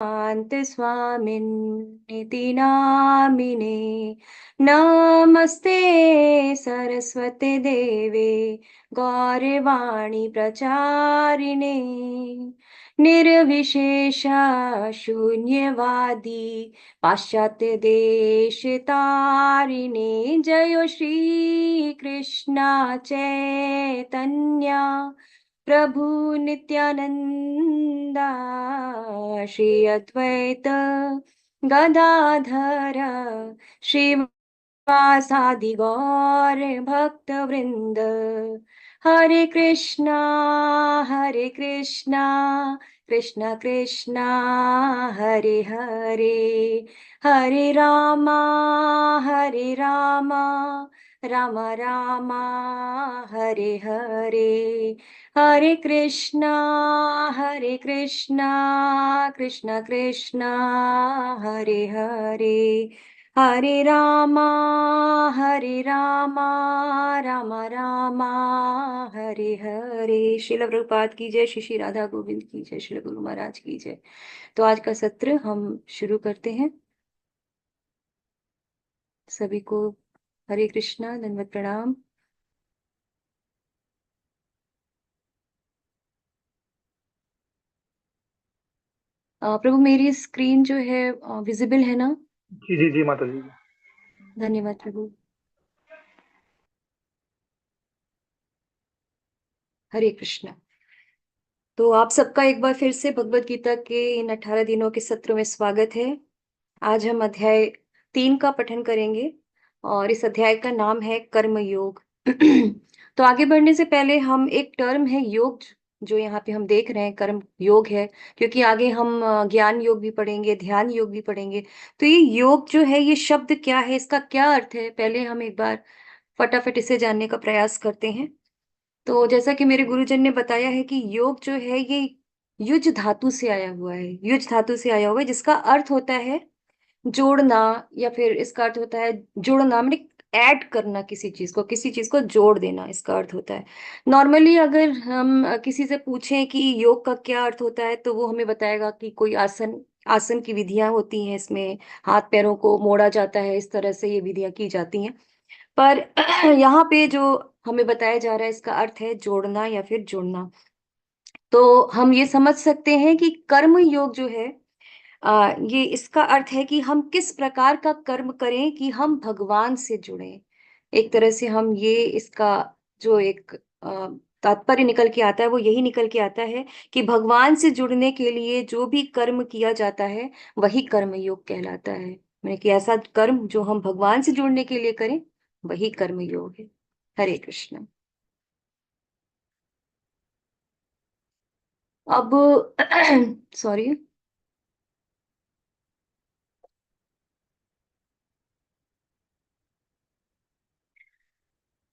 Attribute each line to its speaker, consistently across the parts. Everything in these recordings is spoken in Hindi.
Speaker 1: शांत स्वामिन्निति नामिने नमस्ते सरस्वते देवे गौरवाणी प्रचारिणे निर्विशेषा शून्यवादी पाश्चात्य देश तारिणे जय श्री कृष्णा चैतन्या प्रभु नित्यानंदा श्री अद्वैत गदाधर श्रीवासादि गौर भक्त वृंद हरे कृष्णा कृष्ण कृष्णा हरे हरे हरे रामा राम रामा हरे हरे हरे कृष्णा कृष्ण कृष्णा हरे हरे हरे रामा राम रामा हरे हरे। श्रील प्रभुपाद की जय, श्री श्री राधा गोविंद की जय, श्री गुरु महाराज की जय। तो आज का सत्र हम शुरू करते हैं। सभी को हरे कृष्णा, दंडवत प्रणाम। प्रभु मेरी स्क्रीन जो है विजिबल है ना?
Speaker 2: जी जी जी माता जी।
Speaker 1: धन्यवाद प्रभु। हरे कृष्णा। तो आप सबका एक बार फिर से भगवत गीता के इन 18 दिनों के सत्र में स्वागत है। आज हम अध्याय 3 का पठन करेंगे और इस अध्याय का नाम है कर्म योग। तो आगे बढ़ने से पहले हम एक टर्म है योग, जो यहाँ पे हम देख रहे हैं कर्म योग है, क्योंकि आगे हम ज्ञान योग भी पढ़ेंगे, ध्यान योग भी पढ़ेंगे। तो ये योग जो है, ये शब्द क्या है, इसका क्या अर्थ है, पहले हम एक बार फटाफट इसे जानने का प्रयास करते हैं। तो जैसा कि मेरे गुरुजन ने बताया है कि योग जो है ये युज धातु से आया हुआ है, युज धातु से आया हुआ है, जिसका अर्थ होता है जोड़ना, या फिर इसका अर्थ होता है जुड़ना, मतलब ऐड करना, किसी चीज को जोड़ देना, इसका अर्थ होता है। नॉर्मली अगर हम किसी से पूछें कि योग का क्या अर्थ होता है, तो वो हमें बताएगा कि कोई आसन, आसन की विधियां होती हैं, इसमें हाथ पैरों को मोड़ा जाता है, इस तरह से ये विधियां की जाती हैं। पर यहाँ पे जो हमें बताया जा रहा है, इसका अर्थ है जोड़ना या फिर जुड़ना। तो हम ये समझ सकते हैं कि कर्म योग जो है, ये इसका अर्थ है कि हम किस प्रकार का कर्म करें कि हम भगवान से जुड़ें। एक तरह से हम ये इसका जो एक तात्पर्य निकल के आता है, वो यही निकल के आता है कि भगवान से जुड़ने के लिए जो भी कर्म किया जाता है, वही कर्म योग कहलाता है। मैंने कि ऐसा कर्म जो हम भगवान से जुड़ने के लिए करें, वही कर्म योग है। हरे कृष्ण। अब सॉरी,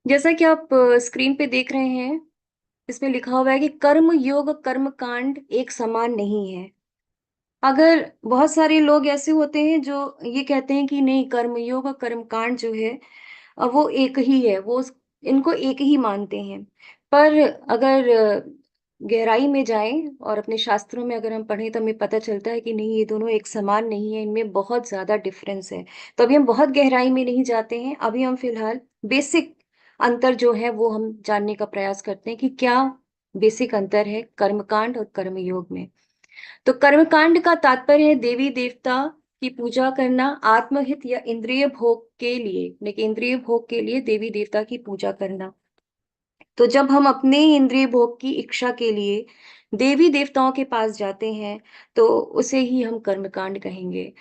Speaker 1: जैसा कि आप स्क्रीन पे देख रहे हैं, इसमें लिखा हुआ है कि कर्म योग कर्म कांड एक समान नहीं है। अगर बहुत सारे लोग ऐसे होते हैं जो ये कहते हैं कि नहीं, कर्म योग और कर्म कांड जो है वो एक ही है, वो इनको एक ही मानते हैं। पर अगर गहराई में जाएं और अपने शास्त्रों में अगर हम पढ़ें, तो हमें पता चलता है कि नहीं, ये दोनों एक समान नहीं है, इनमें बहुत ज्यादा डिफरेंस है। तो अभी हम बहुत गहराई में नहीं जाते हैं, अभी हम फिलहाल बेसिक अंतर जो है वो हम जानने का प्रयास करते हैं कि क्या बेसिक अंतर है कर्मकांड और कर्मयोग में। तो कर्मकांड का तात्पर्य है देवी देवता की पूजा करना, आत्महित या इंद्रिय भोग के लिए, लेकिन इंद्रिय भोग के लिए देवी देवता की पूजा करना। तो जब हम अपने इंद्रिय भोग की इच्छा के लिए देवी देवताओं के पास जाते हैं, तो उसे ही हम कर्मकांड कहेंगे।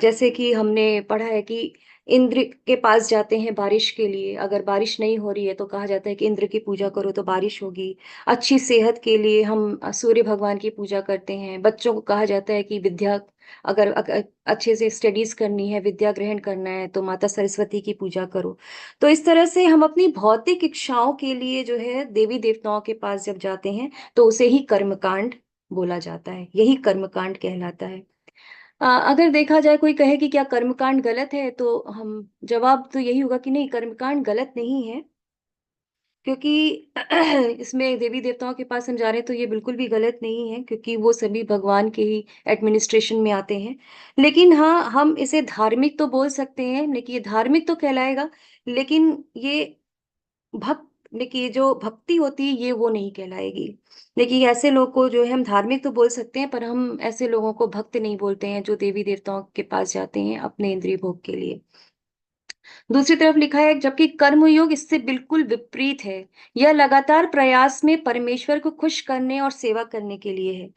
Speaker 1: जैसे कि हमने पढ़ा है कि इंद्र के पास जाते हैं बारिश के लिए, अगर बारिश नहीं हो रही है तो कहा जाता है कि इंद्र की पूजा करो तो बारिश होगी। अच्छी सेहत के लिए हम सूर्य भगवान की पूजा करते हैं। बच्चों को कहा जाता है कि विद्या, अगर अच्छे से स्टडीज करनी है, विद्या ग्रहण करना है, तो माता सरस्वती की पूजा करो। तो इस तरह से हम अपनी भौतिक इच्छाओं के लिए जो है देवी देवताओं के पास जब जाते हैं, तो उसे ही कर्मकांड बोला जाता है, यही कर्मकांड कहलाता है। अगर देखा जाए, कोई कहे कि क्या कर्मकांड गलत है, तो हम जवाब तो यही होगा कि नहीं, कर्मकांड गलत नहीं है। क्योंकि इसमें देवी देवताओं के पास हम जा रहे हैं तो ये बिल्कुल भी गलत नहीं है, क्योंकि वो सभी भगवान के ही एडमिनिस्ट्रेशन में आते हैं। लेकिन हाँ, हम इसे धार्मिक तो बोल सकते हैं, लेकिन ये धार्मिक तो कहलाएगा, लेकिन ये भक्त देखिए जो भक्ति होती है ये वो नहीं कहलाएगी। देखिए ऐसे लोग को जो है हम धार्मिक तो बोल सकते हैं, पर हम ऐसे लोगों को भक्त नहीं बोलते हैं जो देवी देवताओं के पास जाते हैं अपने इंद्रिय भोग के लिए। दूसरी तरफ लिखा है, जबकि कर्मयोग इससे बिल्कुल विपरीत है। यह लगातार प्रयास में परमेश्वर को खुश करने और सेवा करने के लिए है।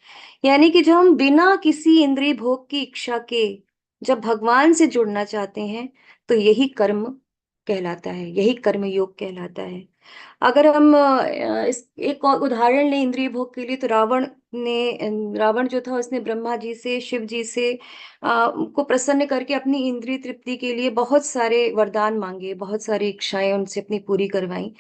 Speaker 1: यानी कि जब हम बिना किसी इंद्रिय भोग की इच्छा के जब भगवान से जुड़ना चाहते हैं, तो यही कर्म कहलाता है, यही कर्मयोग कहलाता है। अगर हम इस एक और उदाहरण लें इंद्रिय भोग के लिए, तो रावण जो था उसने ब्रह्मा जी से, शिव जी से को प्रसन्न करके अपनी इंद्रिय तृप्ति के लिए बहुत सारे वरदान मांगे, बहुत सारी इच्छाएं उनसे अपनी पूरी करवाई।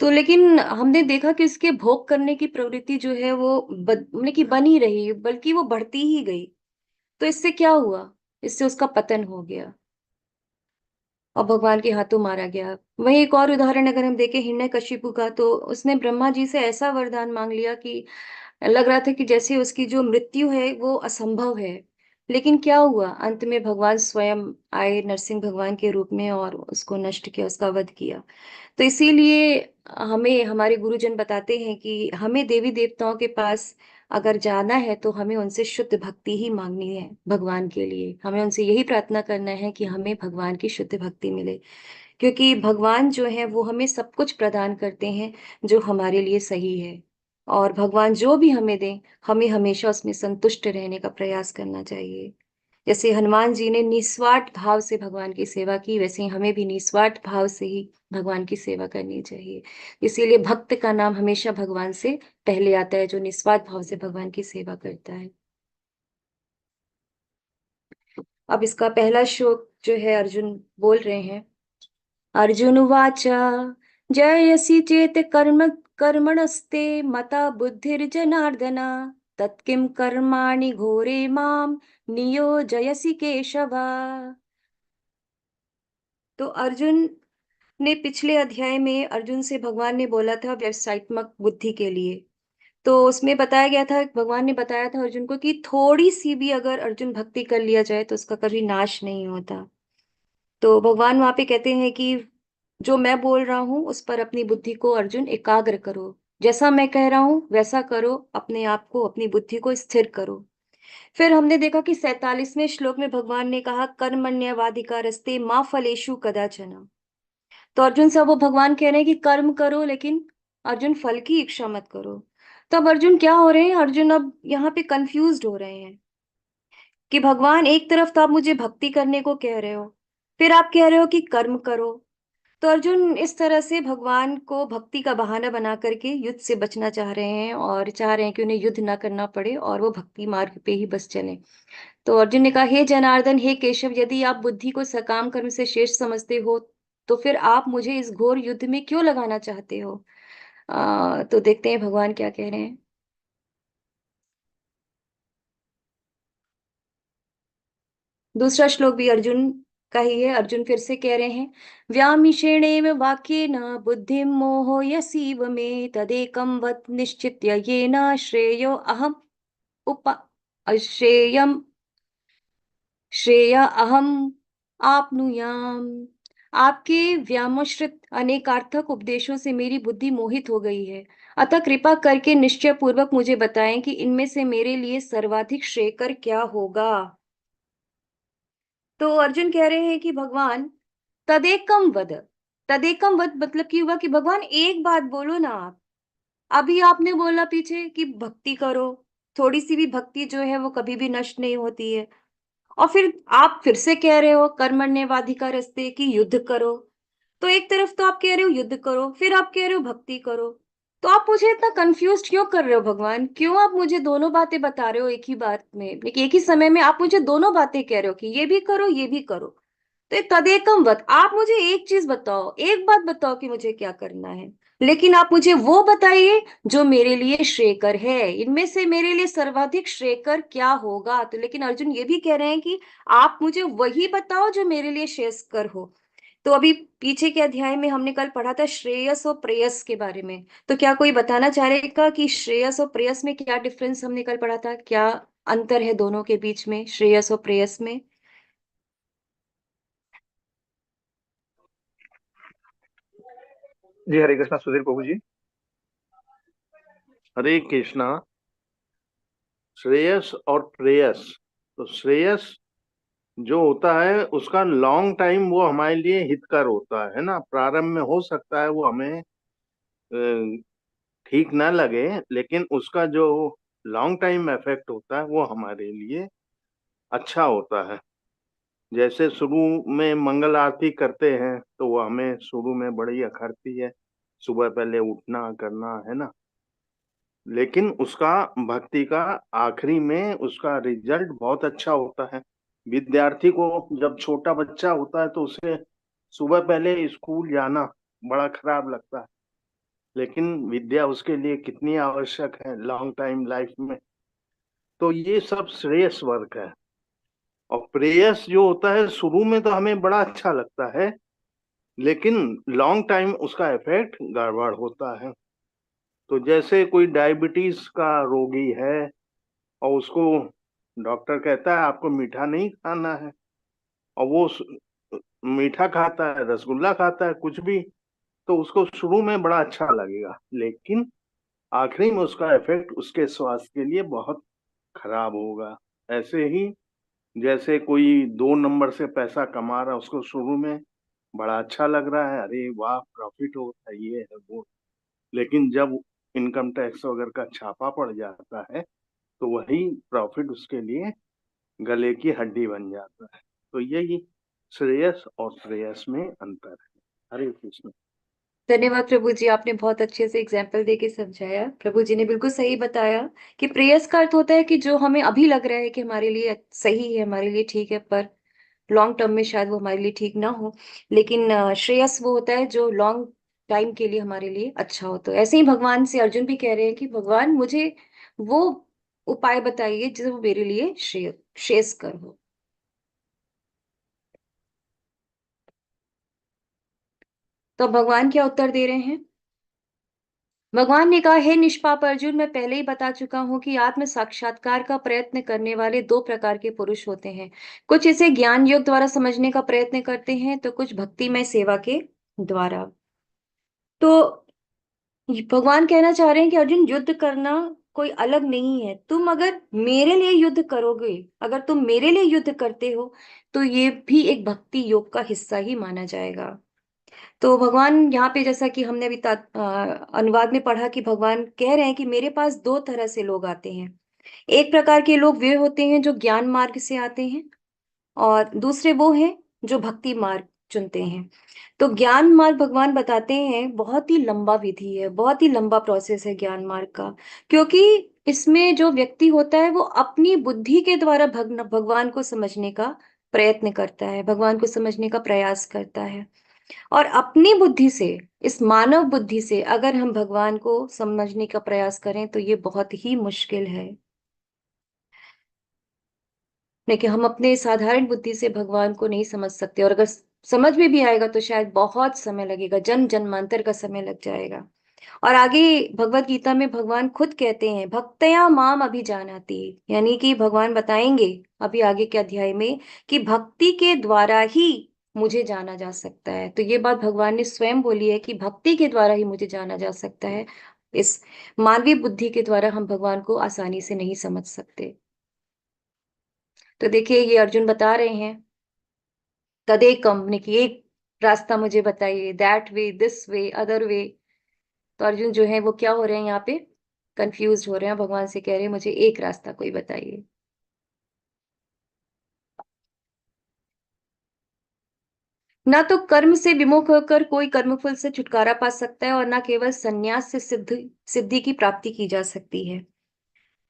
Speaker 1: तो लेकिन हमने देखा कि उसके भोग करने की प्रवृत्ति जो है वो मतलब कि बनी रही, बल्कि वो बढ़ती ही गई। तो इससे क्या हुआ? इससे उसका पतन हो गया और भगवान के हाथों मारा गया। वहीं एक और उदाहरण अगर हम देखें हिरण्यकशिपु का, तो उसने ब्रह्मा जी से ऐसा वरदान मांग लिया कि लग रहा था कि जैसे उसकी जो मृत्यु है वो असंभव है। लेकिन क्या हुआ? अंत में भगवान स्वयं आए नरसिंह भगवान के रूप में और उसको नष्ट किया, उसका वध किया। तो इसीलिए हमें हमारे गुरुजन बताते हैं कि हमें देवी देवताओं के पास अगर जाना है तो हमें उनसे शुद्ध भक्ति ही मांगनी है। भगवान के लिए हमें उनसे यही प्रार्थना करना है कि हमें भगवान की शुद्ध भक्ति मिले, क्योंकि भगवान जो है वो हमें सब कुछ प्रदान करते हैं जो हमारे लिए सही है। और भगवान जो भी हमें दें, हमें हमेशा उसमें संतुष्ट रहने का प्रयास करना चाहिए। जैसे हनुमान जी ने निस्वार्थ भाव से भगवान की सेवा की, वैसे ही हमें भी निस्वार्थ भाव से ही भगवान की सेवा करनी चाहिए। इसीलिए भक्त का नाम हमेशा भगवान से पहले आता है, जो निस्वार्थ भाव से भगवान की सेवा करता है। अब इसका पहला श्लोक जो है अर्जुन बोल रहे हैं। अर्जुन उवाच जयसि चेत कर्मणस्ते मता बुद्धिर्जनार्दन तत्किं कर्माणि घोरे माम नियोजयसि केशव। तो अर्जुन ने पिछले अध्याय में अर्जुन से भगवान ने बोला था व्यवसायत्मक बुद्धि के लिए। तो उसमें बताया गया था, भगवान ने बताया था अर्जुन को कि थोड़ी सी भी अगर अर्जुन भक्ति कर लिया जाए तो उसका कभी नाश नहीं होता। तो भगवान वहां पे कहते हैं कि जो मैं बोल रहा हूं उस पर अपनी बुद्धि को अर्जुन एकाग्र करो, जैसा मैं कह रहा हूं वैसा करो, अपने आप को अपनी बुद्धि को स्थिर करो। फिर हमने देखा कि 47वें श्लोक में भगवान ने कहा कर्मण्यवाधिकारस्ते माँ फलेषु कदाचन। तो अर्जुन से वो भगवान कह रहे हैं कि कर्म करो, लेकिन अर्जुन फल की इच्छा मत करो। तब अर्जुन क्या हो रहे हैं? अर्जुन अब यहाँ पे कंफ्यूज्ड हो रहे हैं कि भगवान एक तरफ तो आप मुझे भक्ति करने को कह रहे हो, फिर आप कह रहे हो कि कर्म करो। तो अर्जुन इस तरह से भगवान को भक्ति का बहाना बना करके युद्ध से बचना चाह रहे हैं और चाह रहे हैं कि उन्हें युद्ध ना करना पड़े और वो भक्ति मार्ग पे ही बस चले। तो अर्जुन ने कहा, हे जनार्दन, हे केशव, यदि आप बुद्धि को सकाम कर्म से श्रेष्ठ समझते हो तो फिर आप मुझे इस घोर युद्ध में क्यों लगाना चाहते हो? तो देखते हैं भगवान क्या कह रहे हैं। दूसरा श्लोक भी अर्जुन का ही है। अर्जुन फिर से कह रहे हैं, व्यामिषेणेव वाक्येन बुद्धिं मोहयसीव मे तदेकं वद निश्चित्य येन श्रेयो अहम उप श्रेयम श्रेया अहम आपनुयाम। आपके व्यामोश्रित अनेकार्थक उपदेशों से मेरी बुद्धि मोहित हो गई है, अतः कृपा करके निश्चय पूर्वक मुझे बताएं कि इनमें से मेरे लिए सर्वाधिक श्रेयकर क्या होगा। तो अर्जुन कह रहे हैं कि भगवान तदेकम वद, तदेकम वद मतलब की हुआ कि भगवान एक बात बोलो ना आप। अभी आपने बोला पीछे कि भक्ति करो, थोड़ी सी भी भक्ति जो है वो कभी भी नष्ट नहीं होती है, और फिर आप फिर से कह रहे हो कर्मण्येवाधिकारस्ते कि युद्ध करो। तो एक तरफ तो आप कह रहे हो युद्ध करो, फिर आप कह रहे हो भक्ति करो। तो आप मुझे इतना कंफ्यूज क्यों कर रहे हो भगवान? क्यों आप मुझे दोनों बातें बता रहे हो एक ही बात में, लेकिन एक ही समय में आप मुझे दोनों बातें कह रहे हो कि ये भी करो ये भी करो। तो ये तदेकम वत, आप मुझे एक चीज बताओ, एक बात बताओ कि मुझे क्या करना है, लेकिन आप मुझे वो बताइए जो मेरे लिए श्रेयकर है। इनमें से मेरे लिए सर्वाधिक श्रेयकर क्या होगा? तो लेकिन अर्जुन ये भी कह रहे हैं कि आप मुझे वही बताओ जो मेरे लिए श्रेयस्कर हो। तो अभी पीछे के अध्याय में हमने कल पढ़ा था श्रेयस और प्रेयस के बारे में। तो क्या कोई बताना चाहेगा कि श्रेयस और प्रेयस में क्या डिफरेंस हमने कल पढ़ा था, क्या अंतर है दोनों के बीच में, श्रेयस और प्रेयस में?
Speaker 2: जी हरे कृष्णा सुधीर प्रभु जी।
Speaker 3: हरे कृष्णा। श्रेयस और प्रेयस, तो श्रेयस जो होता है उसका लॉन्ग टाइम वो हमारे लिए हितकर होता है ना। प्रारंभ में हो सकता है वो हमें ठीक ना लगे, लेकिन उसका जो लॉन्ग टाइम इफेक्ट होता है वो हमारे लिए अच्छा होता है। जैसे शुरू में मंगल आरती करते हैं तो वो हमें शुरू में बड़ी अखरती है, सुबह पहले उठना करना है ना। लेकिन उसका भक्ति का आखिरी में उसका रिजल्ट बहुत अच्छा होता है। विद्यार्थी को, जब छोटा बच्चा होता है तो उसे सुबह पहले स्कूल जाना बड़ा खराब लगता है, लेकिन विद्या उसके लिए कितनी आवश्यक है लॉन्ग टाइम लाइफ में। तो ये सब श्रेयस वर्क है। और प्रेयस जो होता है शुरू में तो हमें बड़ा अच्छा लगता है, लेकिन लॉन्ग टाइम उसका इफेक्ट गड़बड़ होता है। तो जैसे कोई डायबिटीज का रोगी है और उसको डॉक्टर कहता है आपको मीठा नहीं खाना है, और वो मीठा खाता है, रसगुल्ला खाता है, कुछ भी, तो उसको शुरू में बड़ा अच्छा लगेगा, लेकिन आखिरी में उसका इफेक्ट उसके स्वास्थ्य के लिए बहुत खराब होगा। ऐसे ही जैसे कोई 2 नंबर से पैसा कमा रहा है, उसको शुरू में बड़ा अच्छा लग रहा है, अरे वाह प्रॉफिट होता है, ये है वो, लेकिन जब इनकम टैक्स वगैरह का छापा पड़ जाता है तो वही प्रॉफिट उसके लिए गले की हड्डी बन जाता है। तो यही श्रेयस और प्रेयस में अंतर है। हरे कृष्ण।
Speaker 1: धन्यवाद प्रभु जी, आपने बहुत अच्छे से एग्जाम्पल देके समझाया। प्रभु जी ने बिल्कुल सही बताया कि प्रेयस का अर्थ होता है कि जो हमें अभी लग रहा है कि हमारे लिए सही है, हमारे लिए ठीक है, पर लॉन्ग टर्म में शायद वो हमारे लिए ठीक ना हो। लेकिन श्रेयस वो होता है जो लॉन्ग टाइम के लिए हमारे लिए अच्छा हो। तो ऐसे ही भगवान से अर्जुन भी कह रहे हैं कि भगवान मुझे वो उपाय बताइए जो मेरे लिए श्रेयस्कर हो। तो भगवान क्या उत्तर दे रहे हैं? भगवान ने कहा, हे निष्पाप अर्जुन, मैं पहले ही बता चुका हूं कि आत्म साक्षात्कार का प्रयत्न करने वाले दो प्रकार के पुरुष होते हैं। कुछ इसे ज्ञान योग द्वारा समझने का प्रयत्न करते हैं, तो कुछ भक्तिमय सेवा के द्वारा। तो भगवान कहना चाह रहे हैं कि अर्जुन, युद्ध करना कोई अलग नहीं है। तुम अगर मेरे लिए युद्ध करोगे, अगर तुम मेरे लिए युद्ध करते हो, तो ये भी एक भक्ति योग का हिस्सा ही माना जाएगा। तो भगवान यहाँ पे, जैसा कि हमने अभी अनुवाद में पढ़ा, कि भगवान कह रहे हैं कि मेरे पास दो तरह से लोग आते हैं। एक प्रकार के लोग वे होते हैं जो ज्ञान मार्ग से आते हैं, और दूसरे वो हैं जो भक्ति मार्ग चुनते हैं। तो ज्ञान मार्ग, भगवान बताते हैं, बहुत ही लंबा विधि है, बहुत ही लंबा प्रोसेस है ज्ञान मार्ग का। क्योंकि इसमें जो व्यक्ति होता है वो अपनी बुद्धि के द्वारा भगवान को समझने का प्रयत्न करता है, भगवान को समझने का प्रयास करता है। और अपनी बुद्धि से, इस मानव बुद्धि से अगर हम भगवान को समझने का प्रयास करें तो ये बहुत ही मुश्किल है। लेकिन हम अपने साधारण बुद्धि से भगवान को नहीं समझ सकते, और अगर समझ में भी आएगा तो शायद बहुत समय लगेगा, जन्म जन्मांतर का समय लग जाएगा। और आगे भगवत गीता में भगवान खुद कहते हैं, भक्तया माम अभिजानाति, यानी कि भगवान बताएंगे अभी आगे के अध्याय में कि भक्ति के द्वारा ही मुझे जाना जा सकता है। तो ये बात भगवान ने स्वयं बोली है कि भक्ति के द्वारा ही मुझे जाना जा सकता है। इस मानवीय बुद्धि के द्वारा हम भगवान को आसानी से नहीं समझ सकते। तो देखिए, ये अर्जुन बता रहे हैं, तदेकम ने कि एक रास्ता मुझे बताइए, that way, this way, other way. तो अर्जुन जो है वो क्या हो रहे हैं, यहाँ पे कंफ्यूज हो रहे हैं, भगवान से कह रहे हैं मुझे एक रास्ता कोई बताइए। ना तो कर्म से विमुख होकर कोई कर्मफल से छुटकारा पा सकता है, और ना केवल संन्यास से सिद्धि की प्राप्ति की जा सकती है।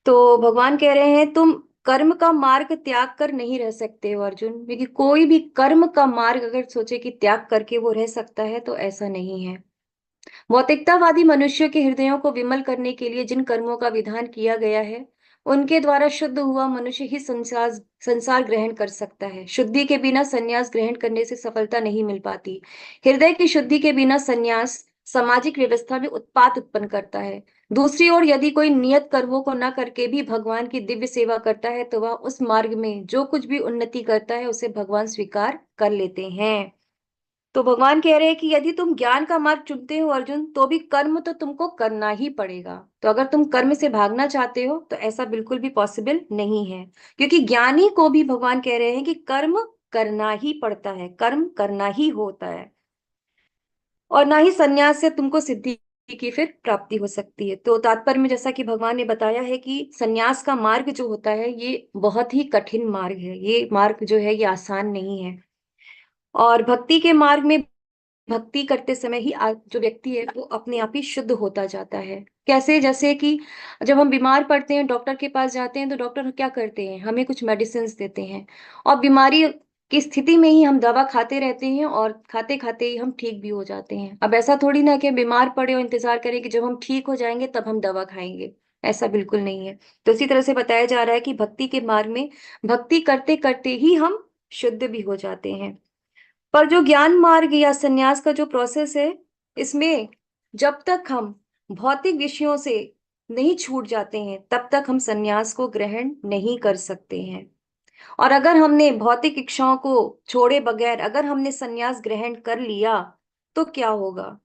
Speaker 1: तो भगवान कह रहे हैं, तुम कर्म का मार्ग त्याग कर नहीं रह सकते हो अर्जुन, क्योंकि कोई भी कर्म का मार्ग अगर सोचे कि त्याग करके वो रह सकता है तो ऐसा नहीं है। भौतिकतावादी मनुष्यों के हृदयों को विमल करने के लिए जिन कर्मों का विधान किया गया है उनके द्वारा शुद्ध हुआ मनुष्य ही संसार संसार ग्रहण कर सकता है। शुद्धि के बिना संन्यास ग्रहण करने से सफलता नहीं मिल पाती। हृदय की शुद्धि के बिना संन्यास सामाजिक व्यवस्था में उत्पात उत्पन्न करता है। दूसरी ओर यदि कोई नियत कर्मों को न करके भी भगवान की दिव्य सेवा करता है तो वह उस मार्ग में जो कुछ भी उन्नति करता है उसे भगवान स्वीकार कर लेते हैं। तो भगवान कह रहे हैं कि यदि तुम ज्ञान का मार्ग चुनते हो अर्जुन, तो भी कर्म तो तुमको करना ही पड़ेगा। तो अगर तुम कर्म से भागना चाहते हो तो ऐसा बिल्कुल भी पॉसिबल नहीं है, क्योंकि ज्ञानी को भी भगवान कह रहे हैं कि कर्म करना ही पड़ता है, कर्म करना ही होता है। और ना ही संन्यास से तुमको सिद्धि की फिर प्राप्ति हो सकती है। तो तात्पर्य में जैसा कि भगवान ने बताया है कि संन्यास का मार्ग जो होता है ये बहुत ही कठिन मार्ग है, ये मार्ग जो है ये आसान नहीं है। और भक्ति के मार्ग में भक्ति करते समय ही जो व्यक्ति है वो अपने आप ही शुद्ध होता जाता है। कैसे? जैसे कि जब हम बीमार पड़ते हैं, डॉक्टर के पास जाते हैं, तो डॉक्टर क्या करते हैं, हमें कुछ मेडिसिन देते हैं, और बीमारी की स्थिति में ही हम दवा खाते रहते हैं और खाते खाते ही हम ठीक भी हो जाते हैं। अब ऐसा थोड़ी ना कि हम बीमार पड़े और इंतजार करें कि जब हम ठीक हो जाएंगे तब हम दवा खाएंगे। ऐसा बिल्कुल नहीं है। तो इसी तरह से बताया जा रहा है कि भक्ति के मार्ग में भक्ति करते करते ही हम शुद्ध भी हो जाते हैं। पर जो ज्ञान मार्ग या संन्यास का जो प्रोसेस है, इसमें जब तक हम भौतिक विषयों से नहीं छूट जाते हैं तब तक हम संन्यास को ग्रहण नहीं कर सकते हैं। और अगर हमने भौतिक इच्छाओं को छोड़े बगैर अगर हमने संन्यास ग्रहण कर लिया तो क्या होगा?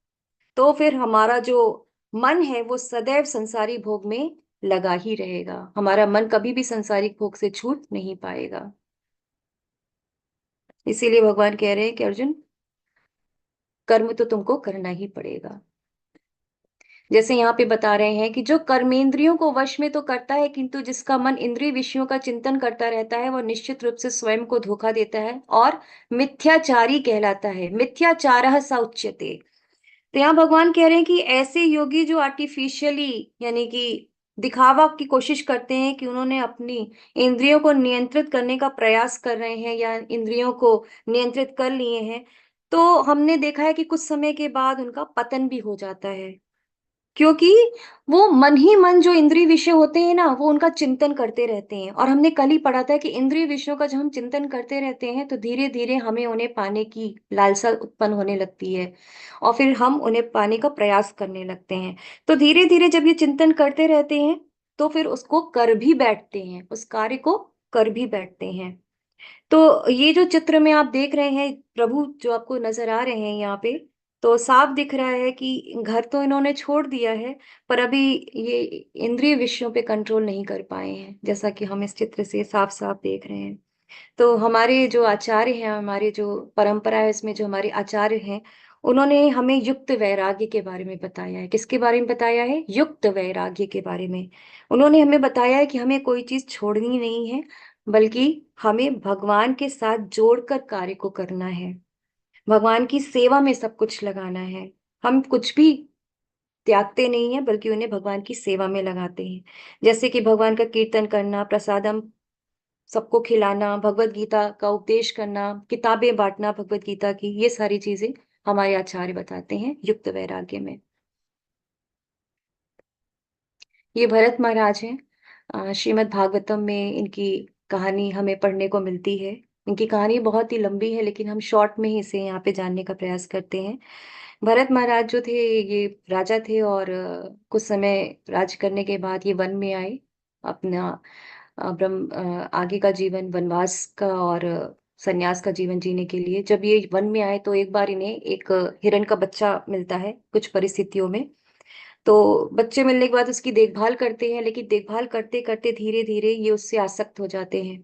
Speaker 1: तो फिर हमारा जो मन है वो सदैव संसारी भोग में लगा ही रहेगा। हमारा मन कभी भी संसारिक भोग से छूट नहीं पाएगा। इसीलिए भगवान कह रहे हैं कि अर्जुन, कर्म तो तुमको करना ही पड़ेगा। जैसे यहाँ पे बता रहे हैं कि जो कर्मेंद्रियों को वश में तो करता है, किंतु जिसका मन इंद्रिय विषयों का चिंतन करता रहता है, वह निश्चित रूप से स्वयं को धोखा देता है और मिथ्याचारी कहलाता है। मिथ्याचारः स उच्यते। तो यहाँ भगवान कह रहे हैं कि ऐसे योगी जो आर्टिफिशियली यानी कि दिखावा की कोशिश करते हैं कि उन्होंने अपनी इंद्रियों को नियंत्रित करने का प्रयास कर रहे हैं या इंद्रियों को नियंत्रित कर लिए हैं, तो हमने देखा है कि कुछ समय के बाद उनका पतन भी हो जाता है। क्योंकि वो मन ही मन जो इंद्रिय विषय होते हैं ना, वो उनका चिंतन करते रहते हैं। और हमने कल ही पढ़ा था कि इंद्रिय विषयों का जब हम चिंतन करते रहते हैं तो धीरे धीरे हमें उन्हें पाने की लालसा उत्पन्न होने लगती है, और फिर हम उन्हें पाने का प्रयास करने लगते हैं। तो धीरे धीरे जब ये चिंतन करते रहते हैं तो फिर उसको कर भी बैठते हैं, उस कार्य को कर भी बैठते हैं। तो ये जो चित्र में आप देख रहे हैं, प्रभु जो आपको नजर आ रहे हैं यहाँ पे, तो साफ दिख रहा है कि घर तो इन्होंने छोड़ दिया है, पर अभी ये इंद्रिय विषयों पे कंट्रोल नहीं कर पाए हैं, जैसा कि हम इस चित्र से साफ साफ देख रहे हैं। तो हमारे जो आचार्य हैं, हमारे जो परंपरा है इसमें जो हमारे आचार्य हैं, उन्होंने हमें युक्त वैराग्य के बारे में बताया है। किसके बारे में बताया है? युक्त वैराग्य के बारे में। उन्होंने हमें बताया है कि हमें कोई चीज छोड़नी नहीं है, बल्कि हमें भगवान के साथ जोड़कर कार्य को करना है, भगवान की सेवा में सब कुछ लगाना है। हम कुछ भी त्यागते नहीं है, बल्कि उन्हें भगवान की सेवा में लगाते हैं। जैसे कि भगवान का कीर्तन करना, प्रसादम सबको खिलाना, भगवत गीता का उपदेश करना, किताबें बांटना भगवत गीता की, ये सारी चीजें हमारे आचार्य बताते हैं युक्त वैराग्य में। ये भरत महाराज हैं। श्रीमद् भागवतम में इनकी कहानी हमें पढ़ने को मिलती है। इनकी कहानी बहुत ही लंबी है, लेकिन हम शॉर्ट में ही इसे यहाँ पे जानने का प्रयास करते हैं। भरत महाराज जो थे ये राजा थे, और कुछ समय राज करने के बाद ये वन में आए। अपना आगे का जीवन वनवास का और सन्यास का जीवन जीने के लिए जब ये वन में आए, तो एक बार इन्हें एक हिरण का बच्चा मिलता है कुछ परिस्थितियों में। तो बच्चे मिलने के बाद उसकी देखभाल करते हैं, लेकिन देखभाल करते करते धीरे धीरे ये उससे आसक्त हो जाते हैं।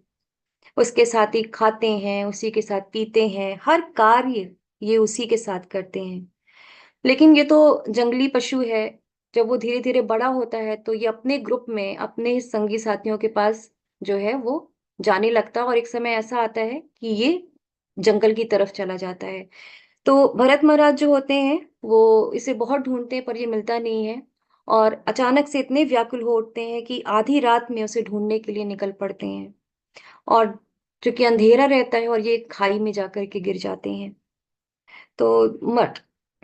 Speaker 1: उसके साथ ही खाते हैं, उसी के साथ पीते हैं, हर कार्य ये उसी के साथ करते हैं। लेकिन ये तो जंगली पशु है। जब वो धीरे धीरे बड़ा होता है तो ये अपने ग्रुप में अपने संगी साथियों के पास जो है वो जाने लगता है, और एक समय ऐसा आता है कि ये जंगल की तरफ चला जाता है। तो भरत महाराज जो होते हैं वो इसे बहुत ढूंढते हैं, पर ये मिलता नहीं है। और अचानक से इतने व्याकुल हो उठते हैं कि आधी रात में उसे ढूंढने के लिए निकल पड़ते हैं। और चूंकि अंधेरा रहता है और ये खाई में जाकर के गिर जाते हैं। तो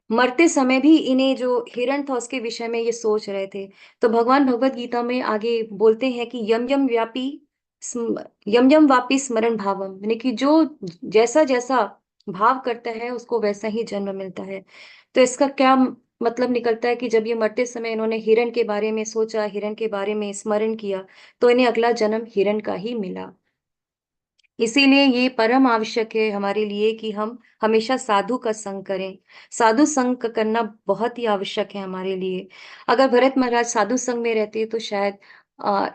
Speaker 1: मरते समय भी इन्हें जो हिरण था उसके विषय में ये सोच रहे थे। तो भगवान भगवत गीता में आगे बोलते हैं कि यम यम व्यापी यम यम वापी स्मरण भावम, यानी कि जो जैसा जैसा भाव करता है उसको वैसा ही जन्म मिलता है। तो इसका क्या मतलब निकलता है कि जब ये मरते समय इन्होंने हिरण के बारे में सोचा, हिरण के बारे में स्मरण किया, तो इन्हें अगला जन्म हिरण का ही मिला। इसीलिए ये परम आवश्यक है हमारे लिए कि हम हमेशा साधु का संग करें। साधु संग करना बहुत ही आवश्यक है हमारे लिए। अगर भरत महाराज साधु संग में रहते तो शायद आ,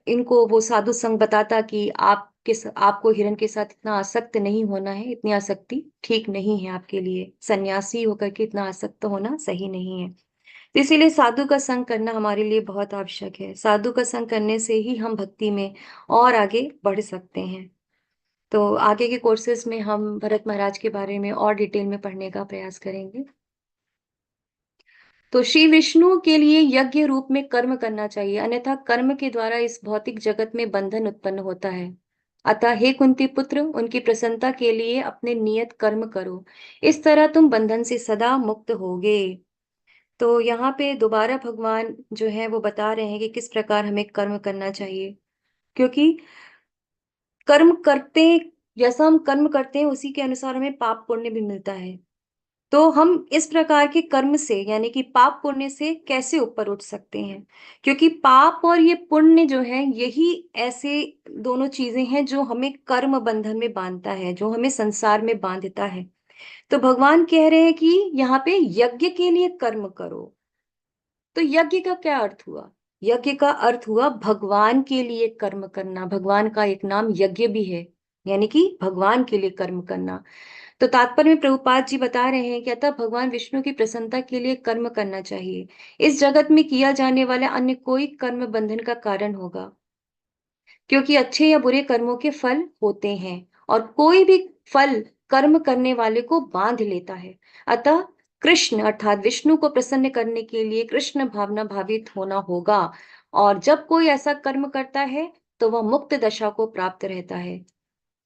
Speaker 1: इनको वो साधु संग बताता कि आपको हिरण के साथ इतना आसक्त नहीं होना है, इतनी आसक्ति ठीक नहीं है आपके लिए, सन्यासी होकर के इतना आसक्त होना सही नहीं है। तो इसीलिए साधु का संग करना हमारे लिए बहुत आवश्यक है। साधु का संग करने से ही हम भक्ति में और आगे बढ़ सकते हैं। तो आगे के कोर्सेज में हम भरत महाराज के बारे में और डिटेल में पढ़ने का प्रयास करेंगे। तो श्री विष्णु के लिए यज्ञ रूप में कर्म करना चाहिए, अन्यथा कर्म के द्वारा इस भौतिक जगत में बंधन उत्पन्न होता है। अतः हे कुंती पुत्र, उनकी प्रसन्नता के लिए अपने नियत कर्म करो, इस तरह तुम बंधन से सदा मुक्त होगे। तो यहाँ पे दोबारा भगवान जो है वो बता रहे हैं कि किस प्रकार हमें कर्म करना चाहिए, क्योंकि कर्म करते जैसा हम कर्म करते हैं उसी के अनुसार हमें पाप पुण्य भी मिलता है। तो हम इस प्रकार के कर्म से यानी कि पाप पुण्य से कैसे ऊपर उठ सकते हैं, क्योंकि पाप और ये पुण्य जो है यही ऐसे दोनों चीजें हैं जो हमें कर्म बंधन में बांधता है, जो हमें संसार में बांधता है। तो भगवान कह रहे हैं कि यहाँ पे यज्ञ के लिए कर्म करो। तो यज्ञ का क्या अर्थ हुआ? यज्ञ का अर्थ हुआ भगवान के लिए कर्म करना। भगवान का एक नाम यज्ञ भी है, यानी कि भगवान के लिए कर्म करना। तो तात्पर्य में प्रभुपाद जी बता रहे हैं कि अतः भगवान विष्णु की प्रसन्नता के लिए कर्म करना चाहिए। इस जगत में किया जाने वाला अन्य कोई कर्म बंधन का कारण होगा, क्योंकि अच्छे या बुरे कर्मों के फल होते हैं और कोई भी फल कर्म करने वाले को बांध लेता है। अतः कृष्ण अर्थात विष्णु को प्रसन्न करने के लिए कृष्ण भावना भावित होना होगा, और जब कोई ऐसा कर्म करता है तो वह मुक्त दशा को प्राप्त रहता है।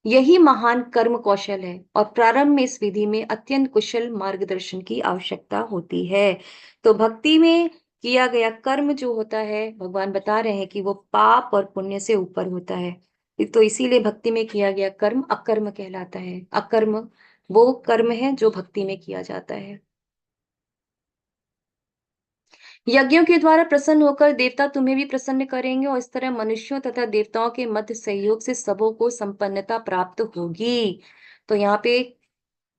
Speaker 1: यही महान कर्म कौशल है, और प्रारंभ में इस विधि में अत्यंत कुशल मार्गदर्शन की आवश्यकता होती है। तो भक्ति में किया गया कर्म जो होता है, भगवान बता रहे हैं कि वो पाप और पुण्य से ऊपर होता है। तो इसीलिए भक्ति में किया गया कर्म अकर्म कहलाता है। अकर्म वो कर्म है जो भक्ति में किया जाता है। यज्ञों के द्वारा प्रसन्न होकर देवता तुम्हें भी प्रसन्न करेंगे, और इस तरह मनुष्यों तथा देवताओं के मध्य सहयोग से सबों को संपन्नता प्राप्त होगी। तो यहाँ पे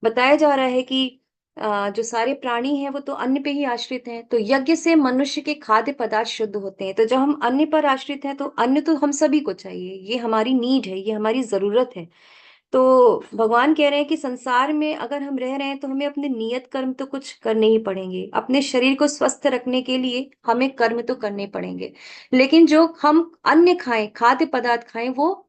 Speaker 1: बताया जा रहा है कि जो सारे प्राणी हैं वो तो अन्न पे ही आश्रित हैं, तो यज्ञ से मनुष्य के खाद्य पदार्थ शुद्ध होते हैं। तो जब हम अन्न पर आश्रित हैं तो अन्न तो हम सभी को चाहिए, ये हमारी नीड है, ये हमारी जरूरत है। तो भगवान कह रहे हैं कि संसार में अगर हम रह रहे हैं तो हमें अपने नियत कर्म तो कुछ करने ही पड़ेंगे। अपने शरीर को स्वस्थ रखने के लिए हमें कर्म तो करने पड़ेंगे, लेकिन जो हम अन्न खाएं, खाद्य पदार्थ खाएं, वो